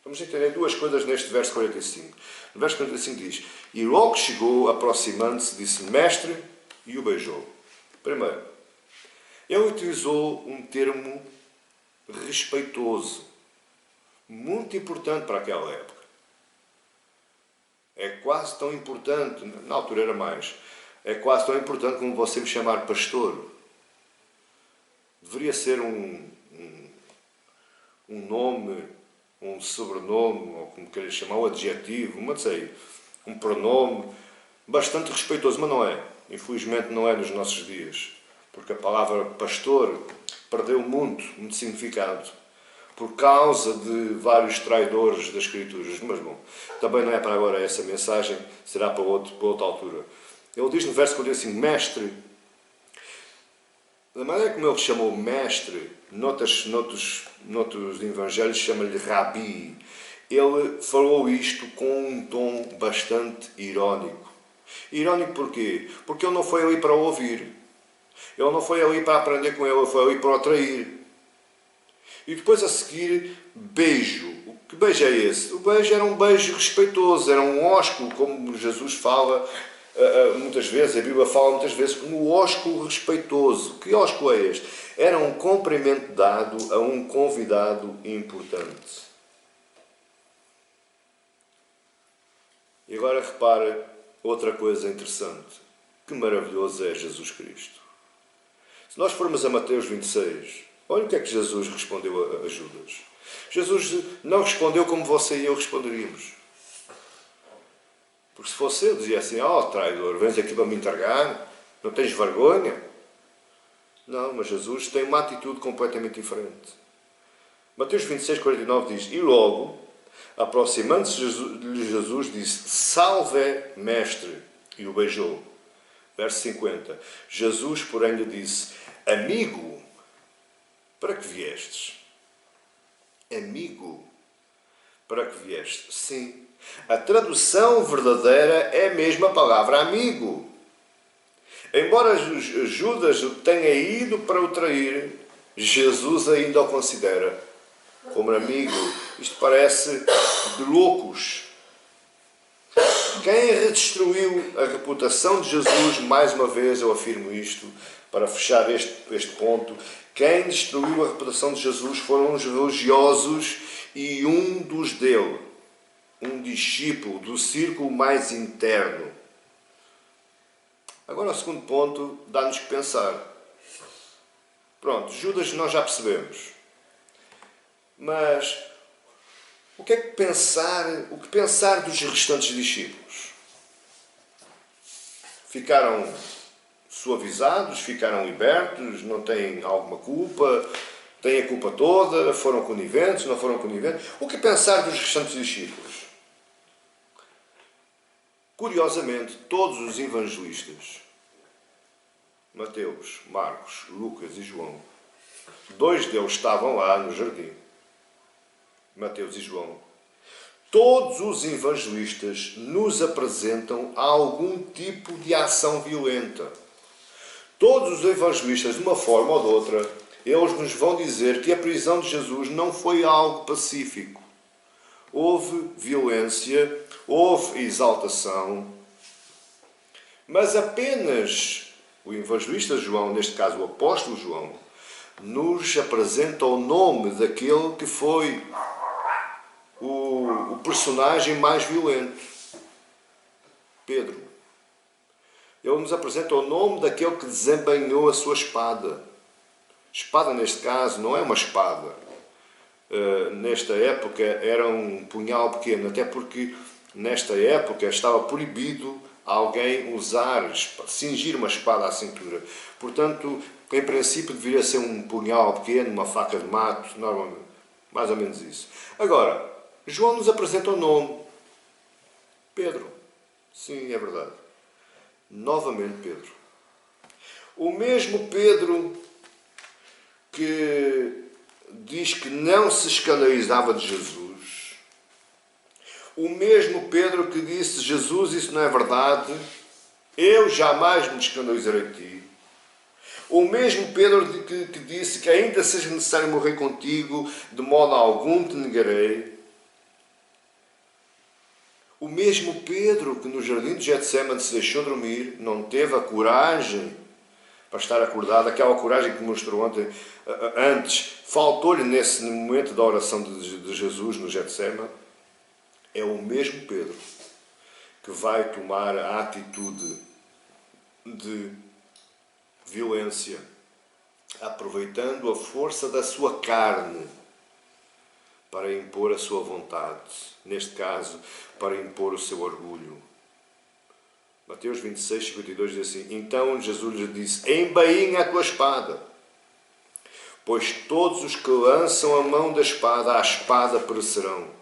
Speaker 1: Vamos entender duas coisas neste verso 45. No verso 45 diz: E logo chegou, aproximando-se, disse Mestre, e o beijou. Primeiro, ele utilizou um termo respeitoso, muito importante para aquela época. É quase tão importante, na altura era mais, é quase tão importante como você me chamar pastor. Deveria ser um nome, um sobrenome, ou como queira chamar, um adjetivo, não sei, um pronome bastante respeitoso, mas não é. Infelizmente não é nos nossos dias, porque a palavra pastor perdeu muito significado por causa de vários traidores das Escrituras. Mas bom, também não é para agora essa mensagem, será para outra altura. Ele diz no verso 45, Mestre. Da maneira como ele chamou mestre, noutros evangelhos chama-lhe Rabi. Ele falou isto com um tom bastante irónico. Irónico porquê? Porque ele não foi ali para o ouvir. Ele não foi ali para aprender com ele foi ali para o atrair. E depois a seguir, beijo. Que beijo é esse? O beijo era um beijo respeitoso, era um ósculo, como Jesus fala muitas vezes, a Bíblia fala muitas vezes como um ósculo respeitoso. Que ósculo é este? Era um cumprimento dado a um convidado importante. E agora repara outra coisa interessante. Que maravilhoso é Jesus Cristo. Se nós formos a Mateus 26, olha o que é que Jesus respondeu a Judas. Jesus não respondeu como você e eu responderíamos. Porque se fosse eu, dizia assim, traidor, vens aqui para me entregar? Não tens vergonha? Não, mas Jesus tem uma atitude completamente diferente. Mateus 26, 49 diz, e logo, aproximando-se de Jesus, disse, salve, mestre, e o beijou. Verso 50, Jesus, porém, lhe disse, amigo, para que viestes? Amigo, para que viestes? Sim. A tradução verdadeira é a mesma palavra amigo. Embora Judas tenha ido para o trair, Jesus ainda o considera como amigo. Isto parece de loucos. Quem redestruiu a reputação de Jesus, mais uma vez eu afirmo isto, para fechar este ponto, quem destruiu a reputação de Jesus foram os religiosos e um dos dele, um discípulo do círculo mais interno. Agora o segundo ponto dá-nos que pensar. Pronto, Judas nós já percebemos. Mas o que pensar dos restantes discípulos? Ficaram suavizados, ficaram libertos, não têm alguma culpa, têm a culpa toda, foram coniventes, não foram coniventes? O que pensar dos restantes discípulos? Curiosamente, todos os evangelistas, Mateus, Marcos, Lucas e João, dois deles estavam lá no jardim, Mateus e João. Todos os evangelistas nos apresentam algum tipo de ação violenta. Todos os evangelistas, de uma forma ou de outra, eles nos vão dizer que a prisão de Jesus não foi algo pacífico. houve violência, houve exaltação, mas apenas o evangelista João, neste caso o apóstolo João, nos apresenta o nome daquele que foi o personagem mais violento, Pedro. Ele nos apresenta o nome daquele que desembanhou a sua espada. Espada, neste caso, não é uma espada. Nesta época era um punhal pequeno, até porque nesta época estava proibido alguém usar, cingir uma espada à cintura. Portanto, em princípio deveria ser um punhal pequeno, uma faca de mato, normalmente, mais ou menos isso. Agora, João nos apresenta o nome. Pedro. Sim, é verdade. Novamente Pedro. O mesmo Pedro que diz que não se escandalizava de Jesus. O mesmo Pedro que disse: Jesus, isso não é verdade, eu jamais me escandalizarei de ti. O mesmo Pedro que disse que ainda seja necessário morrer contigo, de modo algum te negarei. O mesmo Pedro que no jardim de Getsêmani se deixou dormir, não teve a coragem para estar acordado, aquela coragem que mostrou antes, faltou-lhe nesse momento da oração de Jesus no Getsêmani. É o mesmo Pedro que vai tomar a atitude de violência, aproveitando a força da sua carne para impor a sua vontade, neste caso, para impor o seu orgulho. Mateus 26, 52 diz assim: então Jesus lhe disse: embainha a tua espada, pois todos os que lançam a mão da espada, à espada perecerão.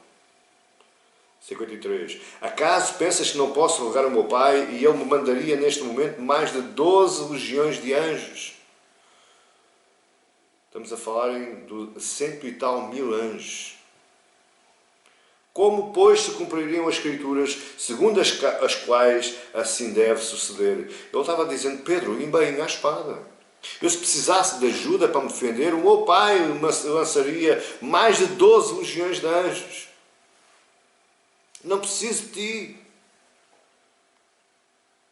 Speaker 1: 53. Acaso pensas que não posso rogar ao meu Pai e Ele me mandaria neste momento mais de 12 legiões de anjos? Estamos a falar de 100 e tal mil anjos. Como, pois, se cumpririam as Escrituras, segundo as quais assim deve suceder? Ele estava dizendo: Pedro, embainha a espada. Eu, se precisasse de ajuda para me defender, o meu Pai lançaria mais de 12 legiões de anjos. Não preciso de ti.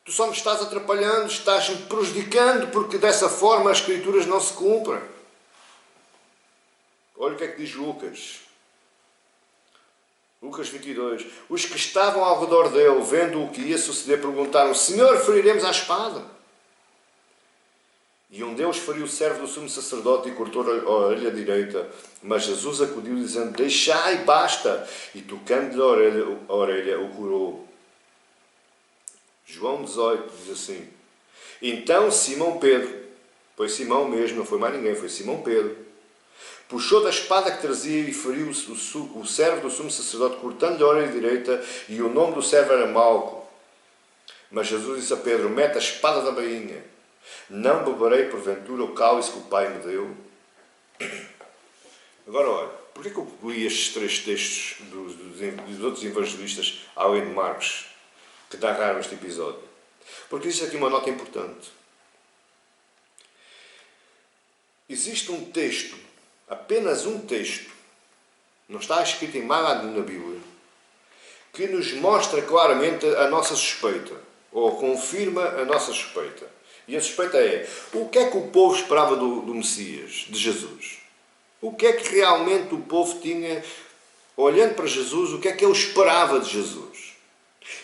Speaker 1: Tu só me estás atrapalhando, estás me prejudicando, porque dessa forma as Escrituras não se cumprem. Olha o que é que diz Lucas. Lucas 22. Os que estavam ao redor dele, vendo o que ia suceder, perguntaram: Senhor, feriremos à espada? E um deles feriu o servo do sumo sacerdote e cortou a orelha direita. Mas Jesus acudiu, dizendo: deixai, basta. E tocando-lhe a orelha, o curou. João 18 diz assim: então Simão Pedro, pois Simão mesmo, não foi mais ninguém, foi Simão Pedro, puxou da espada que trazia e feriu o servo do sumo sacerdote, cortando-lhe a orelha direita, e o nome do servo era Malco. Mas Jesus disse a Pedro: mete a espada da bainha. Não beberei porventura o cálice que o Pai me deu? Agora, olha, porquê que eu li estes três textos dos outros evangelistas, além de Marcos, que narraram este episódio? Porque existe aqui uma nota importante. Existe um texto, apenas um texto, não está escrito em mais nada na Bíblia, que nos mostra claramente a nossa suspeita, ou confirma a nossa suspeita. E a suspeita é: o que é que o povo esperava do Messias, de Jesus? O que é que realmente o povo tinha, olhando para Jesus, o que é que ele esperava de Jesus?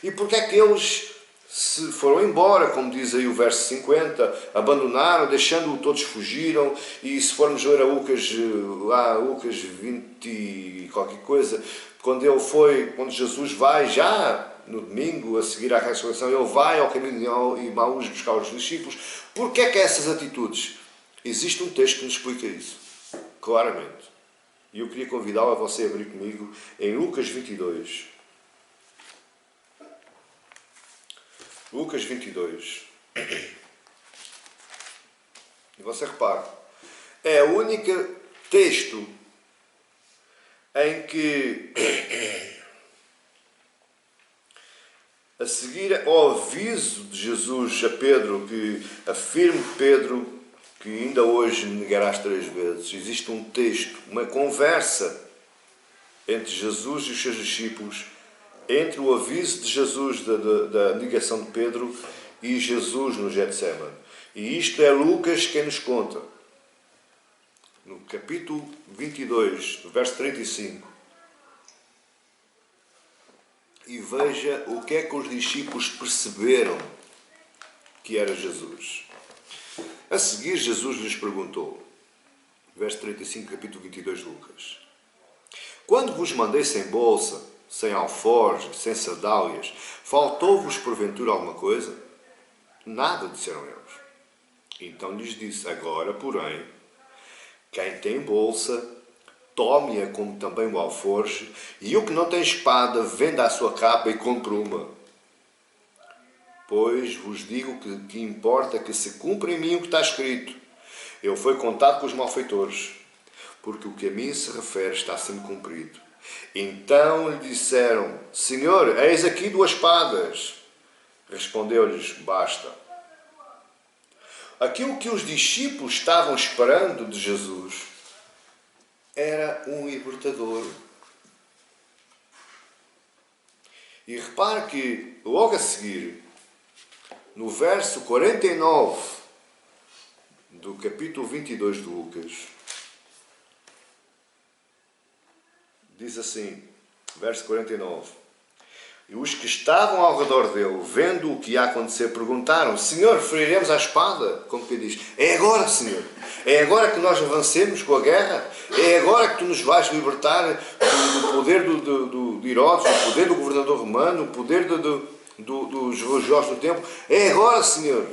Speaker 1: E porque é que eles se foram embora, como diz aí o verso 50, abandonaram, deixando-o, todos fugiram? E se formos ler a Lucas 20 e qualquer coisa, quando Jesus vai já no domingo, a seguir à ressurreição, ele vai ao caminho de Emaús buscar os discípulos. Porquê é que essas atitudes? Existe um texto que nos explica isso, claramente. E eu queria convidá-lo a você a abrir comigo em Lucas 22. Lucas 22. E você repara, é o único texto em que, a seguir ao aviso de Jesus a Pedro, que afirme Pedro que ainda hoje me negarás 3 vezes, existe um texto, uma conversa entre Jesus e os seus discípulos, entre o aviso de Jesus da negação de Pedro e Jesus no Getsemane. E isto é Lucas quem nos conta. No capítulo 22, do verso 35. E veja o que é que os discípulos perceberam que era Jesus. A seguir, Jesus lhes perguntou, verso 35, capítulo 22 de Lucas: quando vos mandei sem bolsa, sem alforje, sem sandálias, faltou-vos porventura alguma coisa? Nada, disseram eles. Então lhes disse: agora, porém, quem tem bolsa, tome-a como também o alforje, e o que não tem espada, venda a sua capa e compre uma. Pois vos digo que importa que se cumpra em mim o que está escrito. Eu fui contado com os malfeitores, porque o que a mim se refere está sendo cumprido. Então lhe disseram: Senhor, eis aqui 2 espadas. Respondeu-lhes: basta. Aquilo que os discípulos estavam esperando de Jesus era um libertador. E repare que logo a seguir, no verso 49 do capítulo 22 de Lucas, diz assim, verso 49: e os que estavam ao redor dele, vendo o que ia acontecer, perguntaram: Senhor, feriremos a espada? Como que diz? É agora, Senhor. É agora que nós avancemos com a guerra? É agora que tu nos vais libertar do poder de Herodes, do poder do governador romano, do poder dos religiosos do templo? É agora, Senhor.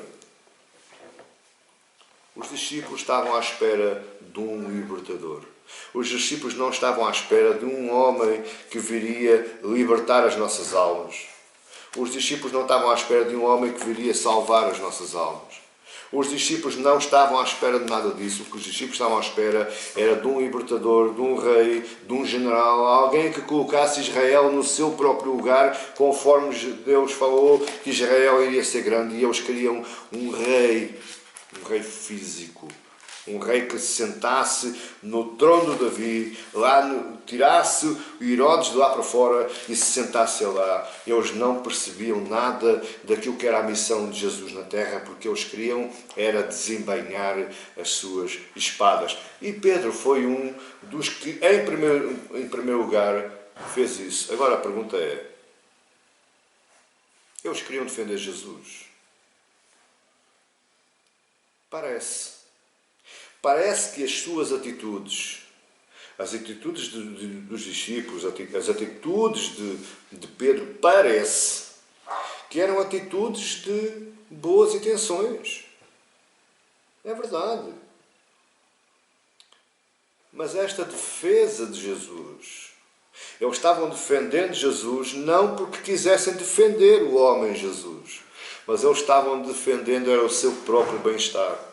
Speaker 1: Os discípulos estavam à espera de um libertador. Os discípulos não estavam à espera de um homem que viria libertar as nossas almas. Os discípulos não estavam à espera de um homem que viria salvar as nossas almas. Os discípulos não estavam à espera de nada disso. O que os discípulos estavam à espera era de um libertador, de um rei, de um general, alguém que colocasse Israel no seu próprio lugar, conforme Deus falou que Israel iria ser grande, e eles queriam um rei físico. Um rei que se sentasse no trono de Davi, tirasse o Herodes de lá para fora e se sentasse lá. Eles não percebiam nada daquilo que era a missão de Jesus na terra, porque eles queriam era desembainhar as suas espadas. E Pedro foi um dos que, em primeiro lugar, fez isso. Agora a pergunta é: eles queriam defender Jesus? Parece que as suas atitudes, as atitudes dos discípulos, as atitudes de Pedro, parece que eram atitudes de boas intenções. É verdade. Mas esta defesa de Jesus, eles estavam defendendo Jesus não porque quisessem defender o homem Jesus, mas eles estavam defendendo era o seu próprio bem-estar.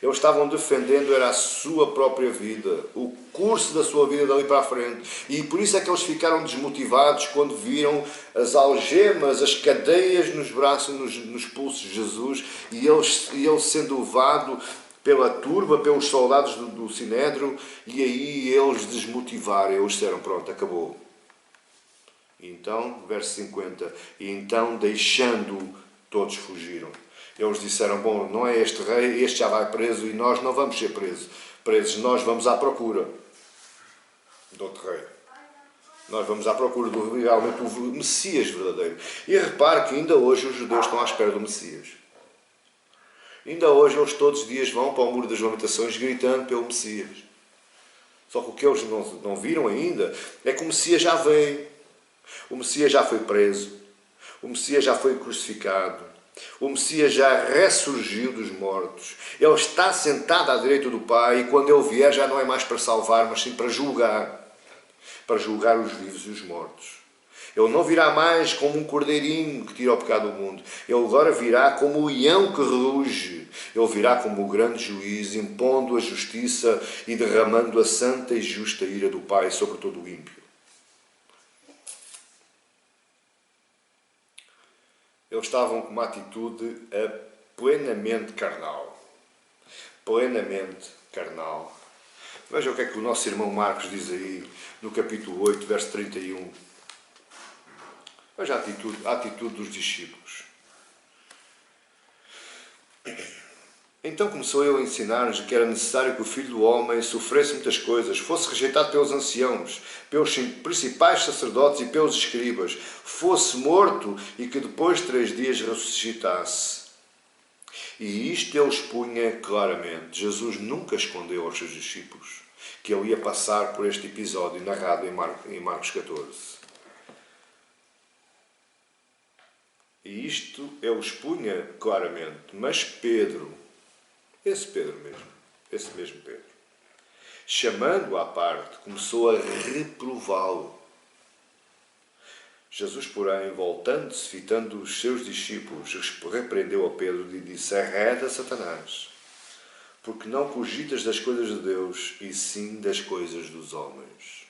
Speaker 1: Eles estavam defendendo era a sua própria vida, o curso da sua vida dali para a frente. E por isso é que eles ficaram desmotivados quando viram as algemas, as cadeias nos braços, nos pulsos de Jesus, e ele sendo levado pela turba, pelos soldados do Sinédrio, e aí eles desmotivaram, eles disseram: pronto, acabou. E então, verso 50, e então deixando, todos fugiram. Eles disseram: bom, não é este rei, este já vai preso e nós não vamos ser presos, nós vamos à procura de outro rei. Nós vamos à procura realmente do Messias verdadeiro. E repare que ainda hoje os judeus estão à espera do Messias. Ainda hoje eles todos os dias vão para o Muro das Lamentações gritando pelo Messias. Só que o que eles não viram ainda é que o Messias já veio. O Messias já foi preso. O Messias já foi crucificado. O Messias já ressurgiu dos mortos. Ele está sentado à direita do Pai, e quando Ele vier já não é mais para salvar, mas sim para julgar os vivos e os mortos. Ele não virá mais como um cordeirinho que tira o pecado do mundo. Ele agora virá como o leão que ruge. Ele virá como o grande juiz, impondo a justiça e derramando a santa e justa ira do Pai sobre todo o ímpio. Eles estavam com uma atitude plenamente carnal. Plenamente carnal. Veja o que é que o nosso irmão Marcos diz aí, no capítulo 8, verso 31. Veja a atitude dos discípulos. Então começou ele a ensinar-nos que era necessário que o Filho do Homem sofresse muitas coisas, fosse rejeitado pelos anciãos, pelos principais sacerdotes e pelos escribas, fosse morto e que depois de 3 dias ressuscitasse. E isto ele expunha claramente. Jesus nunca escondeu aos seus discípulos que ele ia passar por este episódio narrado em Marcos 14. E isto ele expunha claramente. Mas Pedro, esse mesmo Pedro, chamando-o à parte, começou a reprová-lo. Jesus, porém, voltando-se, fitando os seus discípulos, repreendeu a Pedro e disse: Arreda, Satanás, porque não cogitas das coisas de Deus, e sim das coisas dos homens.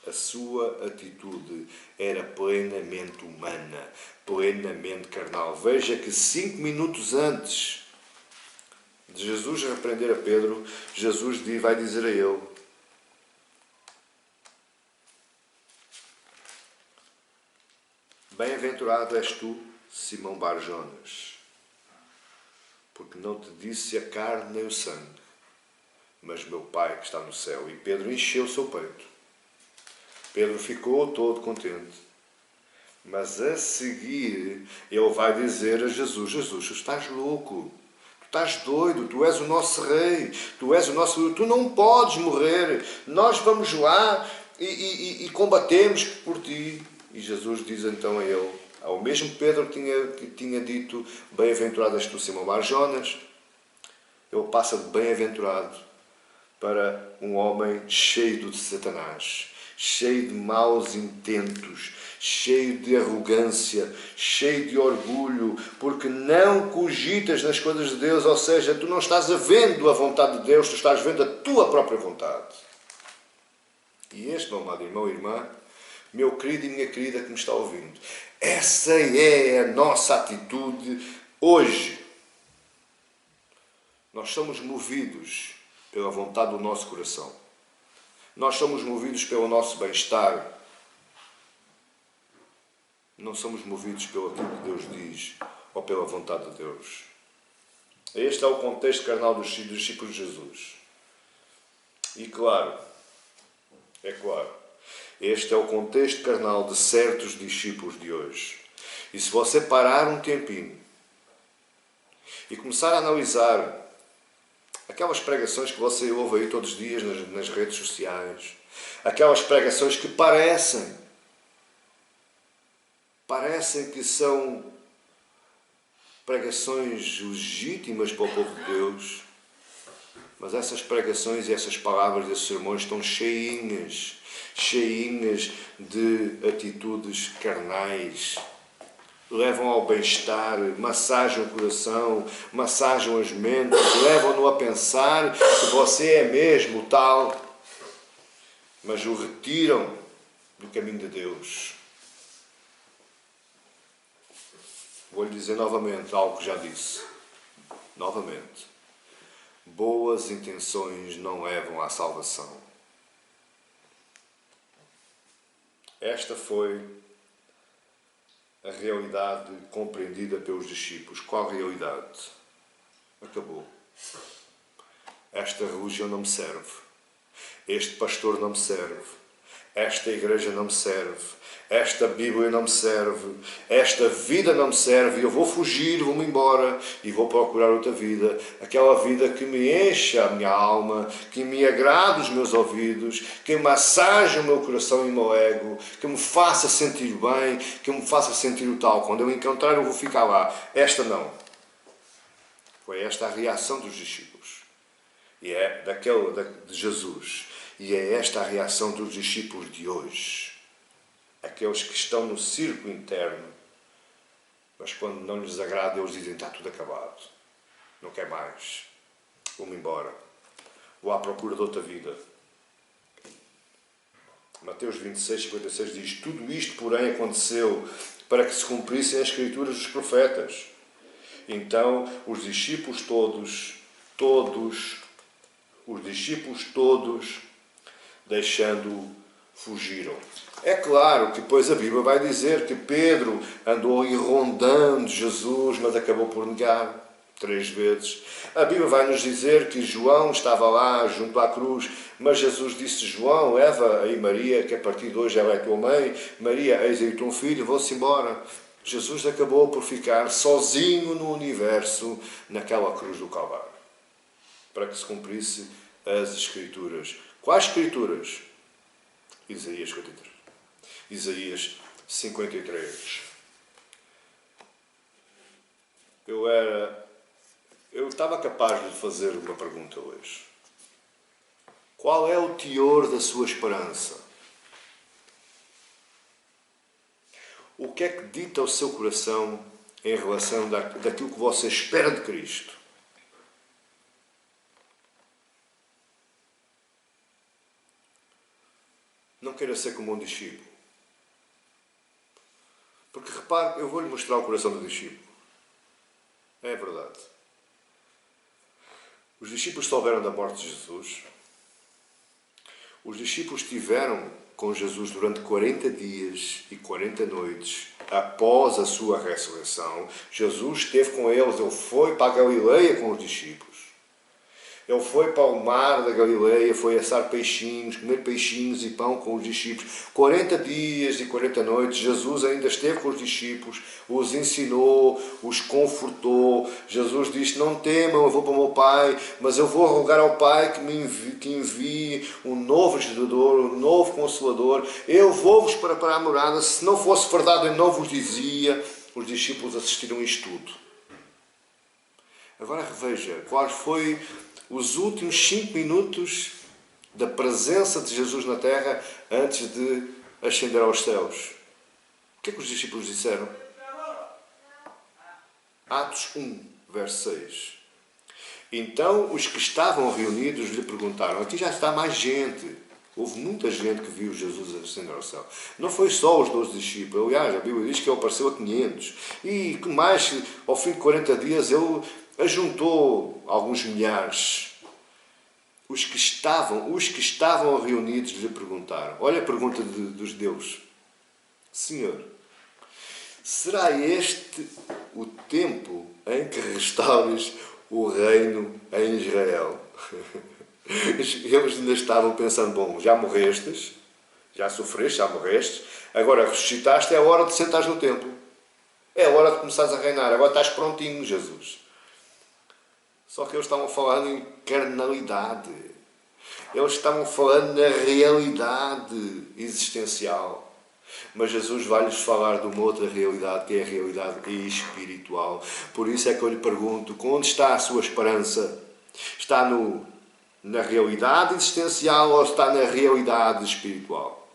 Speaker 1: A sua atitude era plenamente humana, plenamente carnal. Veja que 5 minutos antes de Jesus repreender a Pedro, Jesus vai dizer a ele: Bem-aventurado és tu, Simão Bar-Jonas, porque não te disse a carne nem o sangue, mas meu Pai que está no céu. E Pedro encheu o seu peito. Pedro ficou todo contente. Mas a seguir, ele vai dizer a Jesus: Jesus, tu estás louco, tu estás doido, tu és o nosso rei, tu não podes morrer, nós vamos lá e combatemos por ti. E Jesus diz então a ele, ao mesmo Pedro que tinha dito: Bem-aventurado és tu, Simão Bar-Jonas, ele passa de bem-aventurado para um homem cheio de Satanás, cheio de maus intentos, cheio de arrogância, cheio de orgulho, porque não cogitas nas coisas de Deus, ou seja, tu não estás vendo a vontade de Deus, tu estás vendo a tua própria vontade. E este, meu amado irmão e irmã, meu querido e minha querida que me está ouvindo, essa é a nossa atitude hoje. Nós somos movidos pela vontade do nosso coração. Nós somos movidos pelo nosso bem-estar. Não somos movidos pelo que Deus diz ou pela vontade de Deus. Este é o contexto carnal dos discípulos de Jesus. E claro, este é o contexto carnal de certos discípulos de hoje. E se você parar um tempinho e começar a analisar aquelas pregações que você ouve aí todos os dias nas redes sociais, aquelas pregações que parecem que são pregações legítimas para o povo de Deus, mas essas pregações e essas palavras, esses sermões estão cheinhas de atitudes carnais. Levam ao bem-estar, massagem o coração, massagem as mentes, levam-no a pensar que você é mesmo tal, mas o retiram do caminho de Deus. Vou-lhe dizer novamente algo que já disse. Novamente. Boas intenções não levam à salvação. Esta foi a realidade compreendida pelos discípulos. Qual realidade? Acabou. Esta religião não me serve. Este pastor não me serve. Esta igreja não me serve. Esta Bíblia não me serve. Esta vida não me serve. Eu vou fugir, vou-me embora e vou procurar outra vida. Aquela vida que me encha a minha alma, que me agrade os meus ouvidos, que massageie o meu coração e o meu ego, que me faça sentir bem, que me faça sentir o tal. Quando eu encontrar, eu vou ficar lá. Esta não. Foi esta a reação dos discípulos. E é de Jesus. E é esta a reação dos discípulos de hoje. Aqueles que estão no círculo interno, mas quando não lhes agrada, eles dizem: está tudo acabado, não quer mais, vou-me embora, vou à procura de outra vida. Mateus 26, 56 diz: tudo isto, porém, aconteceu para que se cumprissem as escrituras dos profetas. Então, os discípulos todos os discípulos todos, deixando-o, fugiram. É claro que depois a Bíblia vai dizer que Pedro andou aí rondando Jesus, mas acabou por negar 3 vezes. A Bíblia vai nos dizer que João estava lá junto à cruz, mas Jesus disse: João, leva aí Maria, que a partir de hoje ela é tua mãe. Maria, eis aí o teu filho, vão-se embora. Jesus acabou por ficar sozinho no universo, naquela cruz do Calvário, para que se cumprisse as Escrituras. Quais Escrituras? Isaías 53. Isaías 53. Eu estava capaz de fazer uma pergunta hoje. Qual é o teor da sua esperança? O que é que dita o seu coração em relação daquilo que você espera de Cristo? Não queira ser como um discípulo. Porque repare, eu vou-lhe mostrar o coração do discípulo. É verdade. Os discípulos souberam da morte de Jesus. Os discípulos estiveram com Jesus durante 40 dias e 40 noites após a sua ressurreição. Jesus esteve com eles, ele foi para a Galileia com os discípulos. Ele foi para o mar da Galileia, foi assar peixinhos, comer peixinhos e pão com os discípulos. 40 dias e 40 noites, Jesus ainda esteve com os discípulos, os ensinou, os confortou. Jesus disse: não temam, eu vou para o meu Pai, mas eu vou rogar ao Pai que envie um novo ajudador, um novo Consolador. Eu vou-vos para a morada. Se não fosse verdade, eu não vos dizia. Os discípulos assistiram isto tudo. Agora reveja, quais foi os últimos 5 minutos da presença de Jesus na terra antes de ascender aos céus. O que é que os discípulos disseram? Atos 1, verso 6. Então os que estavam reunidos lhe perguntaram: aqui já está mais gente. Houve muita gente que viu Jesus ascender ao céu. Não foi só os 12 discípulos. Aliás, a Bíblia diz que ele apareceu a 500. E que mais, ao fim de 40 dias, ele ajuntou alguns milhares. Os que estavam reunidos lhe perguntaram. Olha a pergunta dos judeus. Senhor, será este o tempo em que restaures o reino em Israel? Eles ainda estavam pensando: bom, já morrestes, já sofreste, já morrestes, agora ressuscitaste, é a hora de sentares no templo. É a hora de começares a reinar, agora estás prontinho, Jesus. Só que eles estavam falando em carnalidade. Eles estavam falando na realidade existencial. Mas Jesus vai-lhes falar de uma outra realidade, que é a realidade espiritual. Por isso é que eu lhe pergunto: onde está a sua esperança? Está na realidade existencial ou está na realidade espiritual?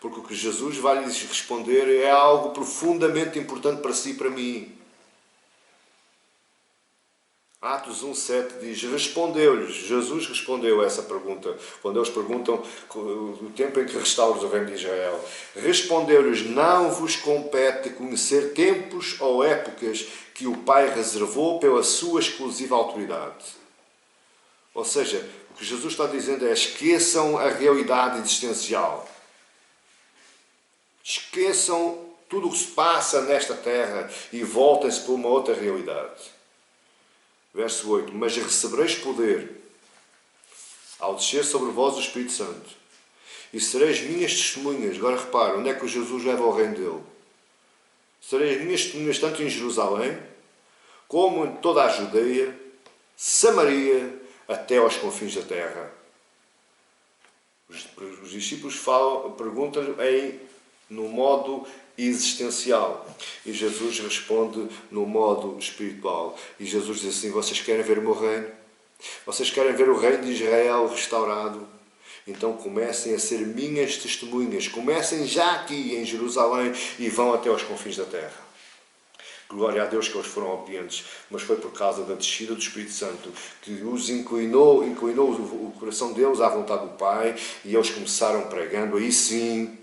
Speaker 1: Porque o que Jesus vai lhes responder é algo profundamente importante para si e para mim. Atos 1,7 diz: respondeu-lhes, Jesus respondeu a essa pergunta, quando eles perguntam o tempo em que restauras o reino de Israel. Respondeu-lhes: não vos compete conhecer tempos ou épocas que o Pai reservou pela sua exclusiva autoridade. Ou seja, o que Jesus está dizendo é: esqueçam a realidade existencial. Esqueçam tudo o que se passa nesta terra e voltem-se para uma outra realidade. Verso 8. Mas recebereis poder ao descer sobre vós o Espírito Santo e sereis minhas testemunhas. Agora repara, onde é que o Jesus leva ao reino dele? Sereis minhas testemunhas tanto em Jerusalém como em toda a Judeia, Samaria, até aos confins da terra. Os discípulos perguntam-lhe no modo existencial e Jesus responde no modo espiritual. E Jesus diz assim: vocês querem ver o meu reino? Vocês querem ver o reino de Israel restaurado? Então comecem a ser minhas testemunhas. Comecem já aqui em Jerusalém e vão até aos confins da terra. Glória a Deus que eles foram obedientes, mas foi por causa da descida do Espírito Santo que os inclinou o coração deles à vontade do Pai, e eles começaram pregando aí sim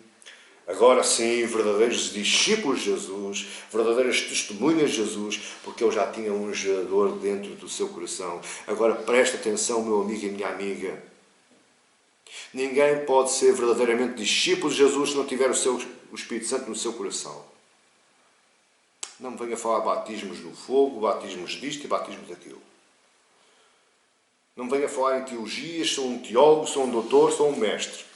Speaker 1: Agora sim, verdadeiros discípulos de Jesus, verdadeiras testemunhas de Jesus, porque ele já tinha um gerador dentro do seu coração. Agora presta atenção, meu amigo e minha amiga. Ninguém pode ser verdadeiramente discípulo de Jesus se não tiver o Espírito Santo no seu coração. Não me venha falar batismos no fogo, batismos disto e batismos daquilo. Não me venha falar em teologias, sou um teólogo, sou um doutor, sou um mestre.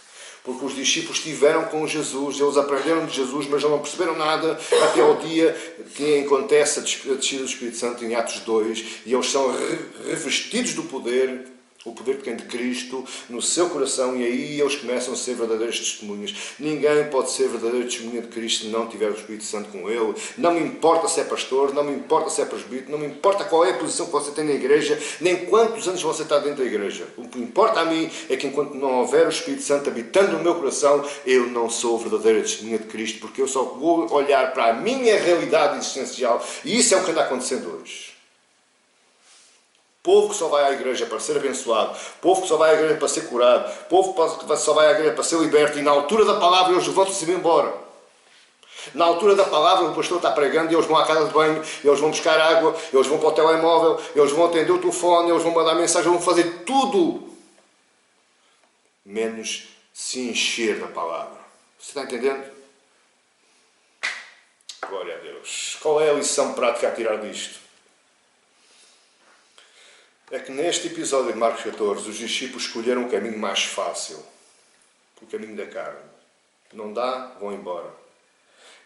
Speaker 1: Porque os discípulos estiveram com Jesus, eles aprenderam de Jesus, mas não perceberam nada até ao dia que acontece a descida do Espírito Santo em Atos 2, e eles são revestidos do poder, o poder que tem de Cristo no seu coração, e aí eles começam a ser verdadeiras testemunhas. Ninguém pode ser verdadeira testemunha de Cristo se não tiver o Espírito Santo com ele. Não me importa se é pastor, não me importa se é presbítero, não me importa qual é a posição que você tem na igreja, nem quantos anos você está dentro da igreja. O que importa a mim é que enquanto não houver o Espírito Santo habitando no meu coração, eu não sou verdadeira testemunha de Cristo, porque eu só vou olhar para a minha realidade existencial, e isso é o que está acontecendo hoje. Povo que só vai à igreja para ser abençoado, povo que só vai à igreja para ser curado, povo que só vai à igreja para ser liberto, e na altura da palavra eles levantam-se embora. Na altura da palavra o pastor está pregando e eles vão à casa de banho, eles vão buscar água, eles vão para o telemóvel, eles vão atender o telefone, eles vão mandar mensagem, vão fazer tudo menos se encher da palavra. Você está entendendo? Glória a Deus. Qual é a lição prática a tirar disto? É que neste episódio de Marcos 14, os discípulos escolheram o caminho mais fácil, o caminho da carne. Não dá, vão embora.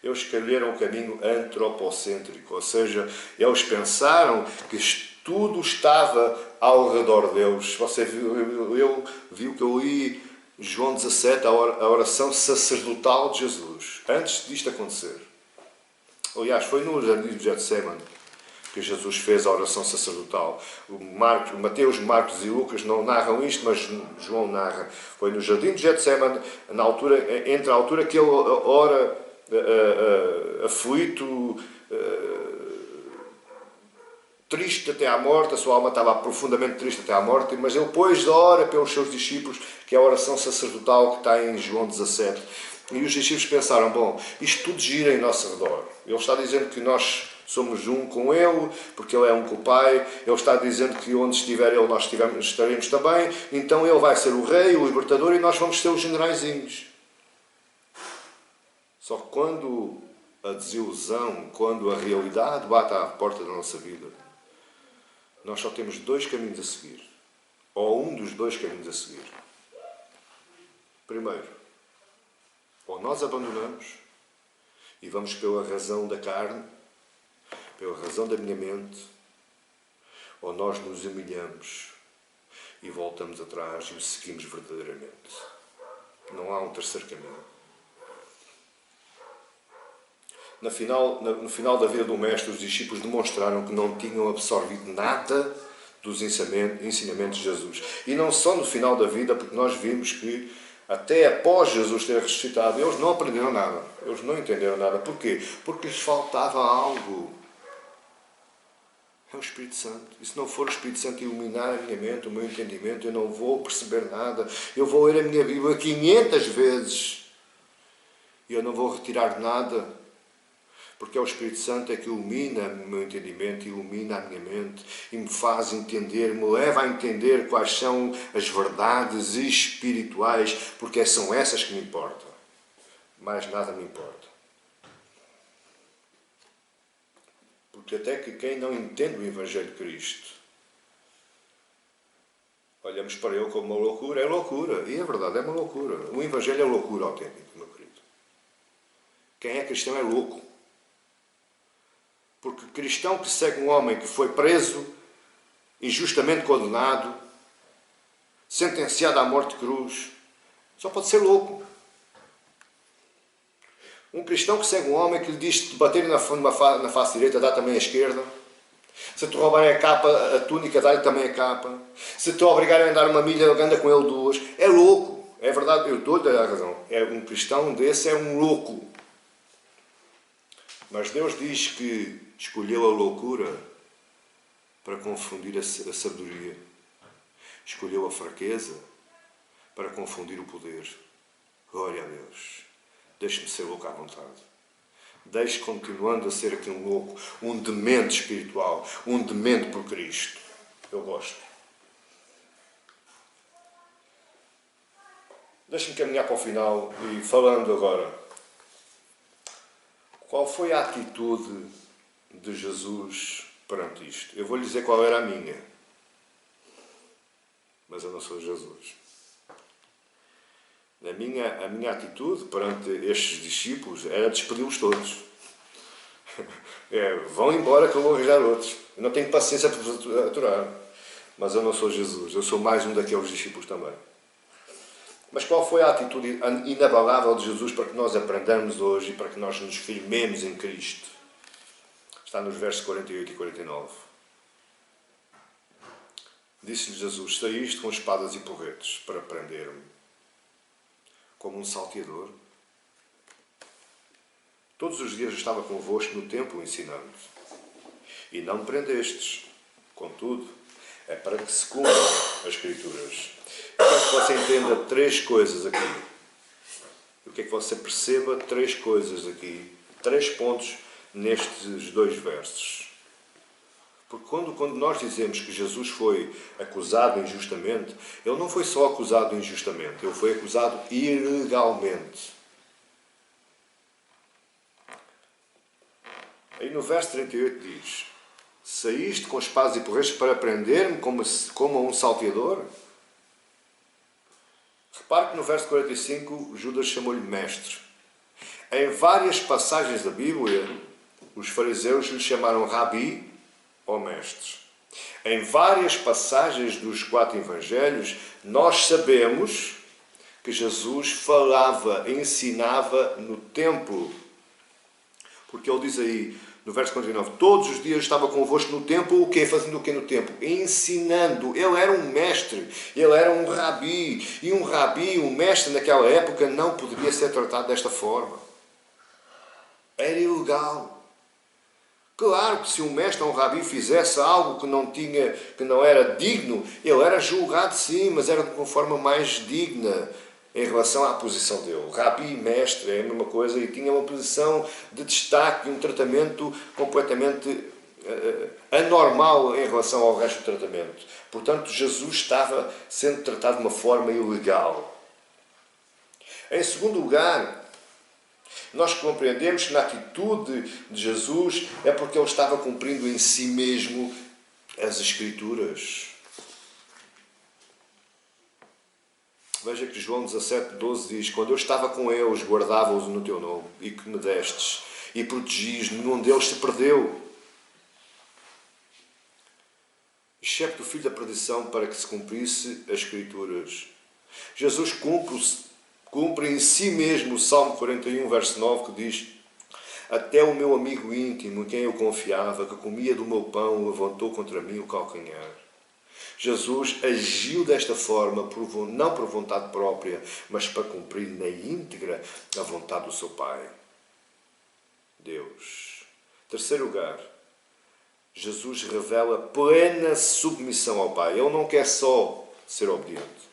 Speaker 1: Eles escolheram o caminho antropocêntrico, ou seja, eles pensaram que tudo estava ao redor deles. Você viu que eu li João 17, a oração sacerdotal de Jesus, antes disto acontecer. Aliás, foi no jardim de Getsemane que Jesus fez a oração sacerdotal. Mateus, Marcos e Lucas não narram isto, mas João narra. Foi no jardim de Getsemane, entre a altura que ele ora aflito, triste até à morte, a sua alma estava profundamente triste até à morte, mas ele depois ora pelos seus discípulos, que é a oração sacerdotal que está em João 17. E os discípulos pensaram, bom, isto tudo gira em nosso redor. Ele está dizendo que nós somos um com Ele, porque Ele é um com o Pai. Ele está dizendo que onde estiver Ele, nós estaremos também. Então Ele vai ser o Rei, o Libertador, e nós vamos ser os generaizinhos. Só que quando a desilusão, quando a realidade bate à porta da nossa vida, nós só temos dois caminhos a seguir. Ou um dos dois caminhos a seguir. Primeiro, ou nós abandonamos e vamos pela razão da carne, pela razão da minha mente, ou nós nos humilhamos e voltamos atrás e o seguimos verdadeiramente. Não há um terceiro caminho. No final da vida do Mestre, os discípulos demonstraram que não tinham absorvido nada dos ensinamentos de Jesus. E não só no final da vida, porque nós vimos que até após Jesus ter ressuscitado, eles não aprenderam nada. Eles não entenderam nada. Porquê? Porque lhes faltava algo. É o Espírito Santo. E se não for o Espírito Santo iluminar a minha mente, o meu entendimento, eu não vou perceber nada. Eu vou ler a minha Bíblia 500 vezes e eu não vou retirar nada. Porque é o Espírito Santo é que ilumina o meu entendimento, ilumina a minha mente e me faz entender, me leva a entender quais são as verdades espirituais, porque são essas que me importam. Mais nada me importa. Porque até que quem não entende o Evangelho de Cristo, olhamos para ele como uma loucura, é loucura, e é verdade, é uma loucura. O Evangelho é loucura autêntica, meu querido. Quem é cristão é louco. Porque cristão que segue um homem que foi preso, injustamente condenado, sentenciado à morte de cruz, só pode ser louco. Um cristão que segue um homem que lhe diz que te baterem na face direita, dá também a esquerda. Se te roubarem a capa, a túnica, dá-lhe também a capa. Se te obrigarem a andar uma milha, anda com ele duas. É louco. É verdade, eu dou-lhe a razão. Um cristão desse é um louco. Mas Deus diz que escolheu a loucura para confundir a sabedoria. Escolheu a fraqueza para confundir o poder. Glória a Deus. Deixe-me ser louco à vontade. Deixe continuando a ser aqui um louco, um demente espiritual, um demente por Cristo. Eu gosto. Deixe-me caminhar para o final e falando agora. Qual foi a atitude de Jesus perante isto? Eu vou-lhe dizer qual era a minha. Mas eu não sou Jesus. A minha atitude perante estes discípulos era despedi-los todos. Vão embora que eu vou arranjar outros. Eu não tenho paciência para vos aturar. Mas eu não sou Jesus. Eu sou mais um daqueles discípulos também. Mas qual foi a atitude inabalável de Jesus para que nós aprendamos hoje e para que nós nos firmemos em Cristo? Está nos versos 48 e 49. Disse-lhe Jesus: saíste com espadas e porretes para prender-me, como um salteador. Todos os dias eu estava convosco no templo ensinando, e não me prendestes. Contudo, é para que se cumpram as Escrituras. Eu quero que você entenda três coisas aqui. Eu quero que você perceba três coisas aqui, três pontos nestes dois versos. Porque quando nós dizemos que Jesus foi acusado injustamente, ele não foi só acusado injustamente, ele foi acusado ilegalmente. Aí no verso 38 diz: saíste com espadas e porretes para prender-me como a um salteador? Repare que no verso 45 Judas chamou-lhe mestre. Em várias passagens da Bíblia, os fariseus lhe chamaram rabi ou mestre. Em várias passagens dos 4 evangelhos, nós sabemos que Jesus falava, ensinava no templo. Porque ele diz aí, no verso 49, todos os dias estava convosco no templo, o quê? Fazendo o quê no templo? Ensinando. Ele era um mestre, ele era um rabi. E um rabi, um mestre naquela época, não poderia ser tratado desta forma. Era ilegal. Claro que se um mestre ou um rabi fizesse algo que não era digno, ele era julgado sim, mas era de uma forma mais digna em relação à posição dele. Rabi e mestre é a mesma coisa e tinha uma posição de destaque, um tratamento completamente anormal em relação ao resto do tratamento. Portanto, Jesus estava sendo tratado de uma forma ilegal. Em segundo lugar, nós compreendemos que na atitude de Jesus é porque ele estava cumprindo em si mesmo as Escrituras. Veja que João 17:12 diz: quando eu estava com eles, guardava-os no teu nome, e que me destes, e protegi-os, nenhum deles se perdeu, excepto o filho da perdição, para que se cumprisse as Escrituras. Jesus cumpre em si mesmo o Salmo 41, verso 9, que diz: até o meu amigo íntimo, em quem eu confiava, que comia do meu pão, levantou contra mim o calcanhar. Jesus agiu desta forma, não por vontade própria, mas para cumprir na íntegra a vontade do seu Pai, Deus. Terceiro lugar, Jesus revela plena submissão ao Pai. Ele não quer só ser obediente.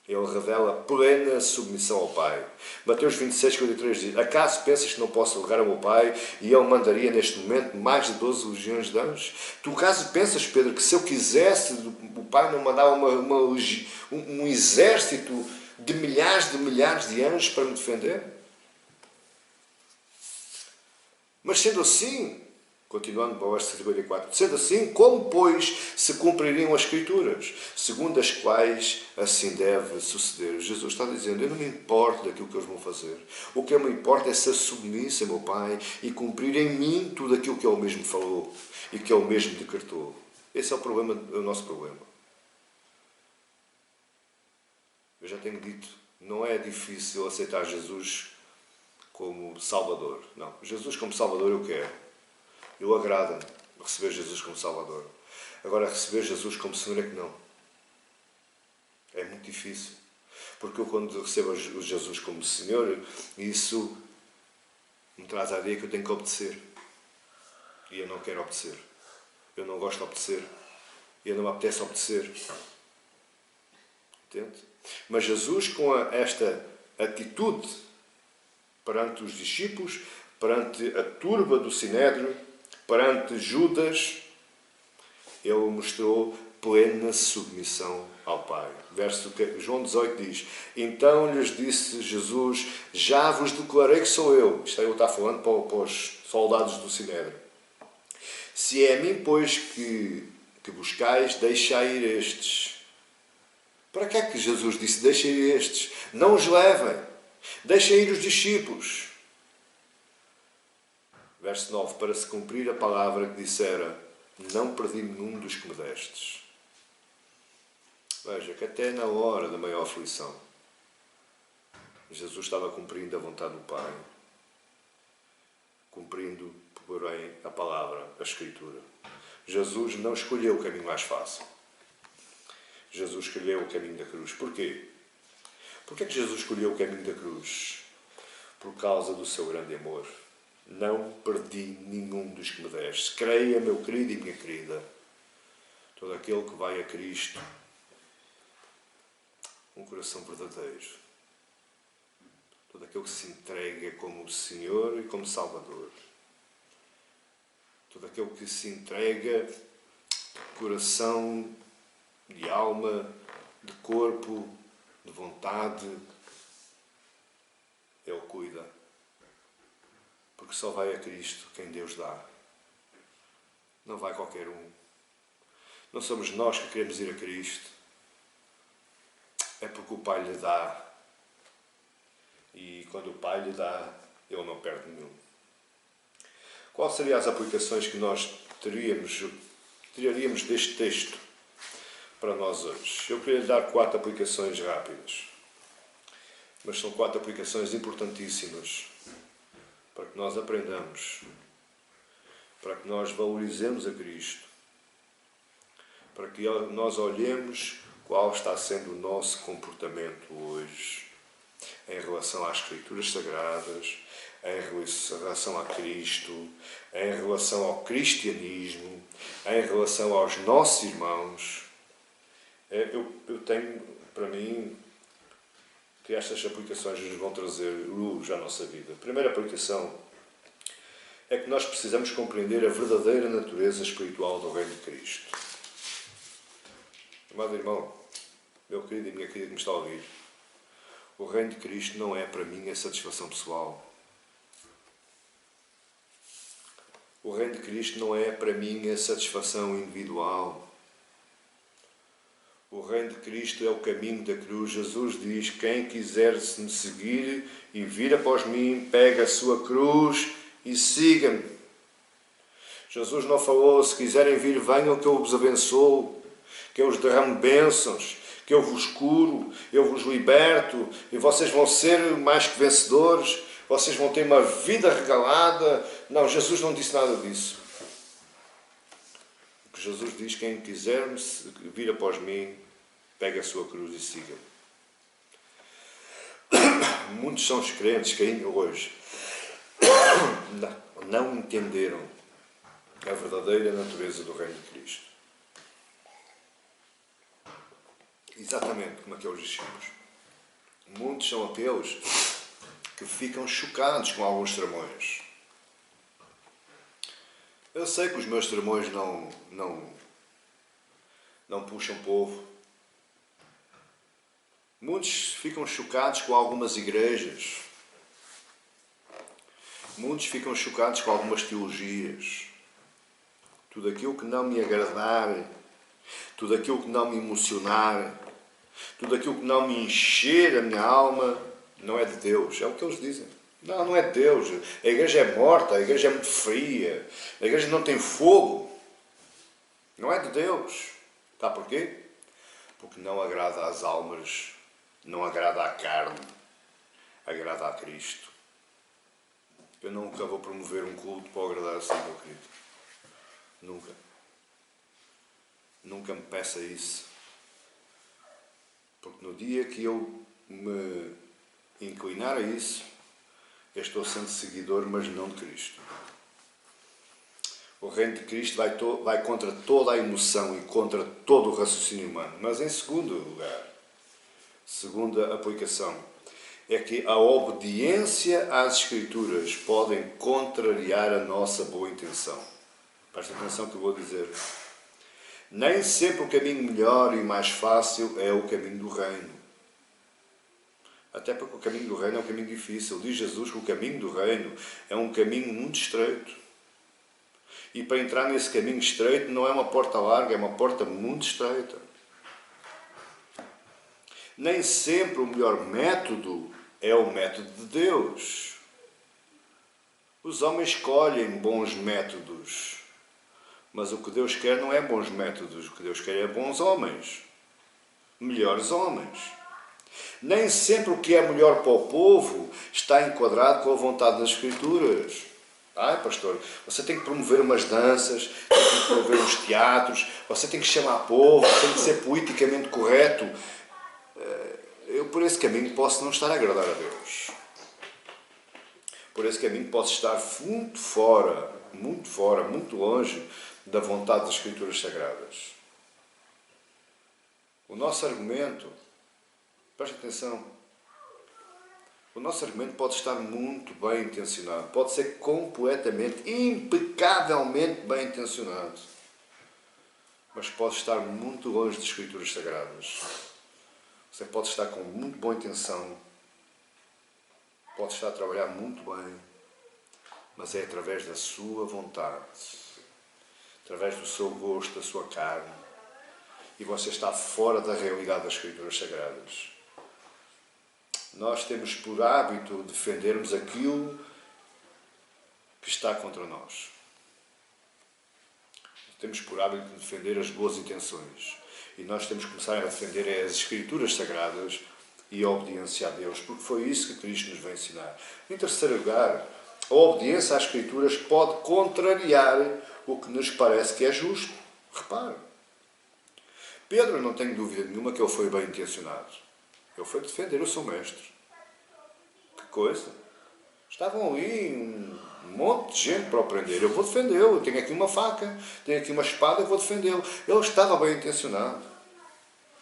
Speaker 1: Ele revela plena submissão ao Pai. Mateus 26:43 diz: acaso pensas que não posso rogar ao meu Pai e Ele mandaria neste momento mais de 12 legiões de anjos? Tu acaso pensas, Pedro, que se eu quisesse, o Pai não mandava um exército de milhares de anjos para me defender? Mas sendo assim, continuando para o verso 54, sendo assim, como, pois, se cumpririam as Escrituras, segundo as quais assim deve suceder? Jesus está dizendo: eu não me importo daquilo que eles vão fazer. O que eu me importa é ser submisso ao meu Pai e cumprir em mim tudo aquilo que Ele mesmo falou e que Ele mesmo decretou. Esse é o nosso problema. Eu já tenho dito, não é difícil aceitar Jesus como Salvador. Não, Jesus como Salvador eu quero. Eu agrada-me receber Jesus como Salvador. Agora, receber Jesus como Senhor é que não. É muito difícil. Porque eu, quando recebo Jesus como Senhor, isso me traz a ideia que eu tenho que obedecer. E eu não quero obedecer. Eu não gosto de obedecer. E eu não me apetece obedecer. Entende? Mas Jesus, com esta atitude perante os discípulos, perante a turba do Sinédrio, perante Judas, ele mostrou plena submissão ao Pai. Verso João 18 diz: então lhes disse Jesus, já vos declarei que sou eu. Isto aí ele está falando para os soldados do Sinédrio. Se é a mim, pois, que buscais, deixai ir estes. Para que é que Jesus disse, deixem ir estes? Não os levem. Deixem ir os discípulos. Verso 9, para se cumprir a palavra que dissera, não perdi nenhum dos que me destes. Veja que até na hora da maior aflição, Jesus estava cumprindo a vontade do Pai. Cumprindo, porém, a palavra, a Escritura. Jesus não escolheu o caminho mais fácil. Jesus escolheu o caminho da cruz. Porquê? Porquê é que Jesus escolheu o caminho da cruz? Por causa do seu grande amor. Não perdi nenhum dos que me deste. Creia, meu querido e minha querida, todo aquele que vai a Cristo, um coração verdadeiro, todo aquele que se entrega como Senhor e como Salvador, todo aquele que se entrega de coração, de alma, de corpo, de vontade, Ele cuida. Porque só vai a Cristo quem Deus dá. Não vai qualquer um. Não somos nós que queremos ir a Cristo. É porque o Pai lhe dá. E quando o Pai lhe dá, Ele não perde nenhum. Quais seriam as aplicações que nós tiraríamos deste texto para nós hoje? Eu queria lhe dar 4 aplicações rápidas. Mas são 4 aplicações importantíssimas para que nós aprendamos, para que nós valorizemos a Cristo, para que nós olhemos qual está sendo o nosso comportamento hoje em relação às Escrituras Sagradas, em relação a Cristo, em relação ao cristianismo, em relação aos nossos irmãos. Eu tenho, para mim, que estas aplicações nos vão trazer luz à nossa vida. A primeira aplicação é que nós precisamos compreender a verdadeira natureza espiritual do Reino de Cristo. Amado irmão, meu querido e minha querida que me está a ouvir, o Reino de Cristo não é para mim a satisfação pessoal. O Reino de Cristo não é para mim a satisfação individual. O Reino de Cristo é o caminho da cruz. Jesus diz, quem quiser me seguir e vir após mim, pega a sua cruz e siga-me. Jesus não falou, se quiserem vir, venham que eu vos abençoo, que eu vos derramo bênçãos, que eu vos curo, eu vos liberto e vocês vão ser mais que vencedores, vocês vão ter uma vida regalada. Não, Jesus não disse nada disso. O que Jesus diz, quem quiser vir após mim, pega a sua cruz e siga-me. Muitos são os crentes que ainda hoje não entenderam a verdadeira natureza do Reino de Cristo. Exatamente como aqueles discípulos. Muitos são aqueles que ficam chocados com alguns sermões. Eu sei que os meus sermões não puxam povo. Muitos ficam chocados com algumas igrejas. Muitos ficam chocados com algumas teologias. Tudo aquilo que não me agradar, tudo aquilo que não me emocionar, tudo aquilo que não me encher a minha alma, não é de Deus. É o que eles dizem. Não, não é de Deus. A igreja é morta, a igreja é muito fria, a igreja não tem fogo. Não é de Deus. Sabe porquê? Porque não agrada às almas, não agrada à carne, agrada a Cristo. Eu nunca vou promover um culto para agradar assim, meu querido. Nunca. Nunca me peça isso. Porque no dia que eu me inclinar a isso, eu estou sendo seguidor, mas não de Cristo. O Reino de Cristo vai contra toda a emoção e contra todo o raciocínio humano. Mas em segundo lugar, segunda aplicação, é que a obediência às Escrituras pode contrariar a nossa boa intenção. Presta atenção que eu vou dizer. Nem sempre o caminho melhor e mais fácil é o caminho do reino. Até porque o caminho do reino é um caminho difícil. Diz Jesus que o caminho do reino é um caminho muito estreito. E para entrar nesse caminho estreito não é uma porta larga, é uma porta muito estreita. Nem sempre o melhor método é o método de Deus. Os homens escolhem bons métodos, mas o que Deus quer não é bons métodos, o que Deus quer é bons homens, melhores homens. Nem sempre o que é melhor para o povo está enquadrado com a vontade das Escrituras. Ai, pastor, você tem que promover umas danças, tem que promover uns teatros, você tem que chamar povo, tem que ser politicamente correto. Eu, por esse caminho, posso não estar a agradar a Deus. Por esse caminho, posso estar muito fora, muito longe da vontade das Escrituras Sagradas. O nosso argumento, preste atenção, o nosso argumento pode estar muito bem intencionado, pode ser completamente, impecavelmente bem intencionado, mas pode estar muito longe das Escrituras Sagradas. Você pode estar com muito boa intenção, pode estar a trabalhar muito bem, mas é através da sua vontade, através do seu gosto, da sua carne, e você está fora da realidade das Escrituras Sagradas. Nós temos por hábito defendermos aquilo que está contra nós. Temos por hábito defender as boas intenções. E nós temos que começar a defender as Escrituras Sagradas e a obediência a Deus, porque foi isso que Cristo nos vai ensinar. Em terceiro lugar, a obediência às Escrituras pode contrariar o que nos parece que é justo. Repare. Pedro, não tenho dúvida nenhuma que ele foi bem intencionado. Ele foi defender o seu mestre. Que coisa! Estavam ali um monte de gente para o prender. Eu vou defendê-lo. Eu tenho aqui uma faca, tenho aqui uma espada, eu vou defendê-lo. Ele estava bem intencionado.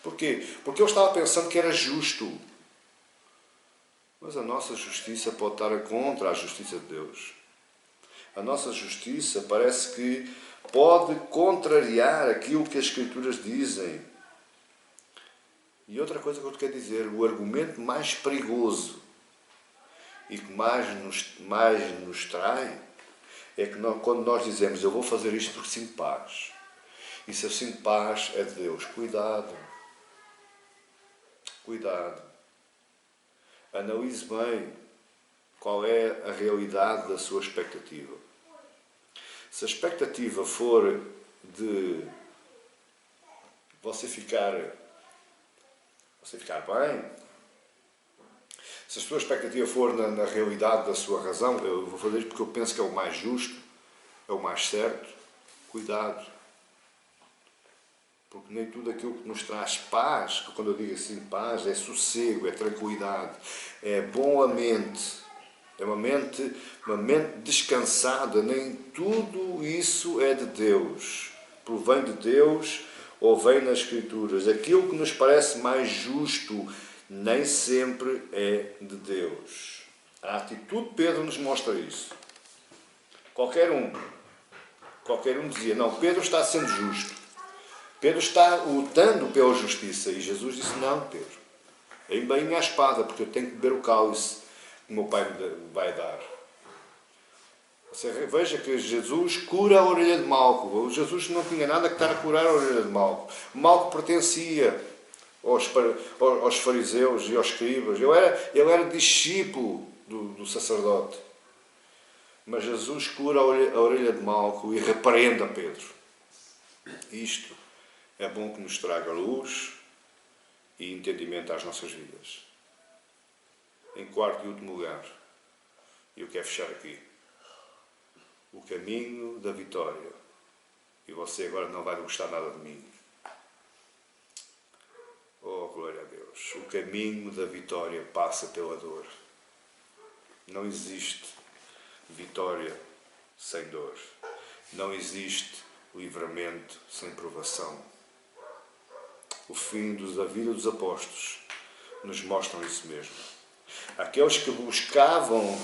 Speaker 1: Porquê? Porque ele estava pensando que era justo. Mas a nossa justiça pode estar contra a justiça de Deus. A nossa justiça parece que pode contrariar aquilo que as Escrituras dizem. E outra coisa que eu te quero dizer, o argumento mais perigoso e que mais nos trai é que quando nós dizemos eu vou fazer isto porque sinto paz. E se eu sinto paz é de Deus. Cuidado. Cuidado. Analise bem qual é a realidade da sua expectativa. Se a expectativa for de você ficar bem, se a sua expectativa for na realidade da sua razão, eu vou fazer isto porque eu penso que é o mais justo, é o mais certo, cuidado. Porque nem tudo aquilo que nos traz paz, que quando eu digo assim paz, é sossego, é tranquilidade, é boa mente, é uma mente descansada, nem tudo isso é de Deus. Provém de Deus ou vem nas Escrituras. Aquilo que nos parece mais justo nem sempre é de Deus. A atitude de Pedro nos mostra isso. Qualquer um dizia, não, Pedro está sendo justo. Pedro está lutando pela justiça. E Jesus disse, não, Pedro, embainha a espada, porque eu tenho que beber o cálice que o meu Pai me vai dar. Você veja que Jesus cura a orelha de Malco. Jesus não tinha nada que estar a curar a orelha de Malco. Malco pertencia aos fariseus e aos escribas. Ele era discípulo do sacerdote. Mas Jesus cura a orelha de Malco e repreende a Pedro. Isto é bom que nos traga luz e entendimento às nossas vidas. Em quarto e último lugar, e eu quero fechar aqui, o caminho da vitória. E você agora não vai gostar nada de mim. Oh, glória a Deus. O caminho da vitória passa pela dor. Não existe vitória sem dor. Não existe livramento sem provação. O fim da vida dos apóstolos nos mostra isso mesmo. Aqueles que buscavam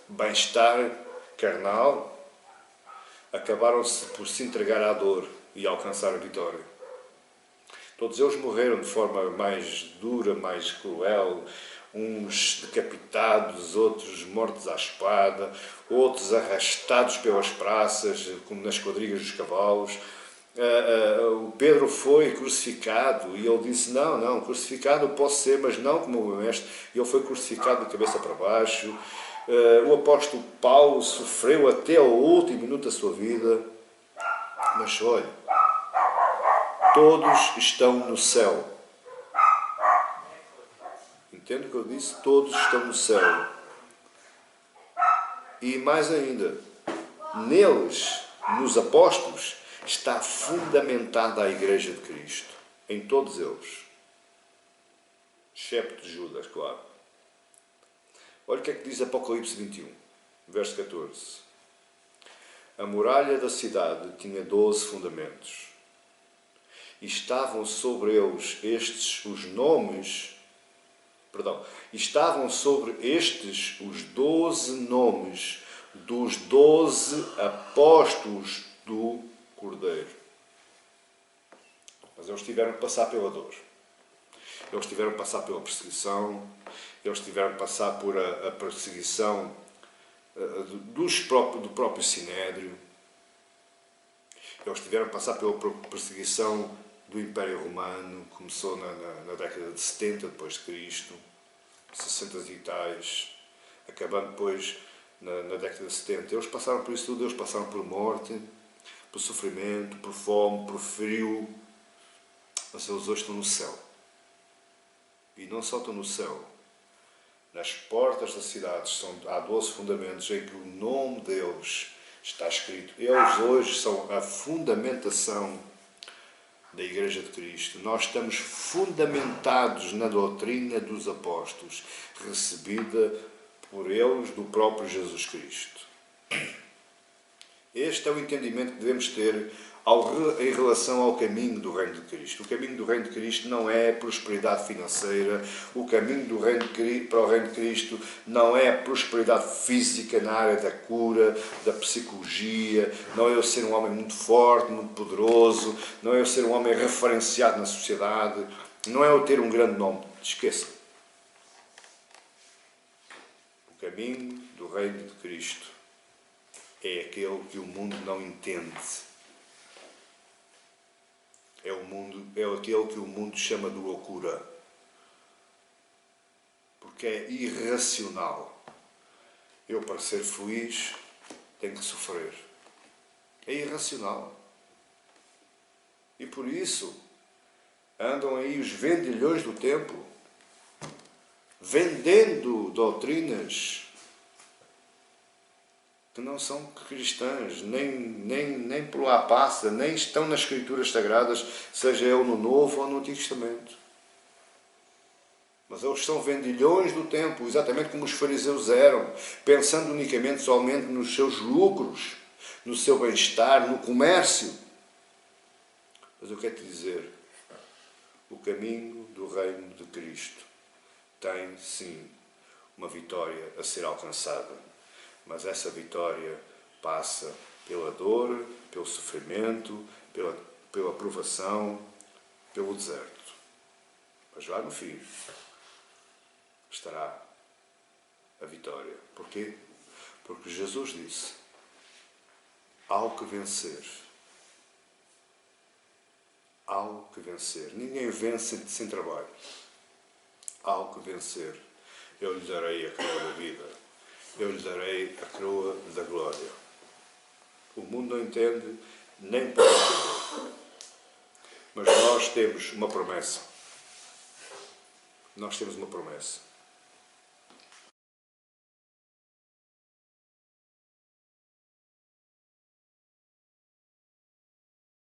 Speaker 1: bem-estar carnal acabaram-se por se entregar à dor e alcançar a vitória. Todos eles morreram de forma mais dura, mais cruel, uns decapitados, outros mortos à espada, outros arrastados pelas praças, como nas quadrigas dos cavalos. O Pedro foi crucificado e ele disse, não, crucificado eu posso ser, mas não como o meu mestre. Ele foi crucificado de cabeça para baixo. O apóstolo Paulo sofreu até ao último minuto da sua vida. Mas olha, todos estão no céu. Entende o que eu disse? Todos estão no céu. E mais ainda, neles, nos apóstolos, está fundamentada a Igreja de Cristo. Em todos eles. Excepto de Judas, claro. Olha o que é que diz Apocalipse 21, verso 14. A muralha da cidade tinha 12 fundamentos. E estavam sobre eles estavam sobre estes os 12 nomes dos 12 apóstolos do Cordeiro. Mas eles tiveram que passar pela dor. Eles tiveram que passar pela perseguição. Eles tiveram que passar por a perseguição do próprio Sinédrio. Eles tiveram que passar pela perseguição do Império Romano. Começou na década de 70 depois de Cristo, 60 e tais, acabando depois na década de 70. Eles passaram por isso tudo. Eles passaram por morte, por sofrimento, por fome, por frio. Mas eles hoje estão no céu. E não só estão no céu. Nas portas da cidade há 12 fundamentos em que o nome deles está escrito. Eles hoje são a fundamentação da Igreja de Cristo. Nós estamos fundamentados na doutrina dos apóstolos, recebida por eles do próprio Jesus Cristo. Este é o entendimento que devemos ter em relação ao caminho do Reino de Cristo. O caminho do Reino de Cristo não é prosperidade financeira, o caminho para o Reino de Cristo não é prosperidade física na área da cura, da psicologia, não é eu ser um homem muito forte, muito poderoso, não é eu ser um homem referenciado na sociedade, não é eu ter um grande nome. Esqueça. O caminho do Reino de Cristo é aquele que o mundo não entende. É aquele que o mundo chama de loucura. Porque é irracional. Eu, para ser feliz, tenho que sofrer. É irracional. E por isso, andam aí os vendilhões do tempo, vendendo doutrinas que não são cristãs, nem por lá passa, nem estão nas Escrituras Sagradas, seja ele no Novo ou no Antigo Testamento. Mas eles são vendilhões do tempo, exatamente como os fariseus eram, pensando unicamente, somente nos seus lucros, no seu bem-estar, no comércio. Mas eu quero te dizer, o caminho do Reino de Cristo tem, sim, uma vitória a ser alcançada. Mas essa vitória passa pela dor, pelo sofrimento, pela provação, pelo deserto. Mas lá no fim estará a vitória. Porquê? Porque Jesus disse, ao que vencer. Ao que vencer. Ninguém vence sem trabalho. Ao que vencer, eu lhe darei a coroa da vida. Eu lhe darei a coroa da glória. O mundo não entende, nem pode entender. Mas nós temos uma promessa. Nós temos uma promessa.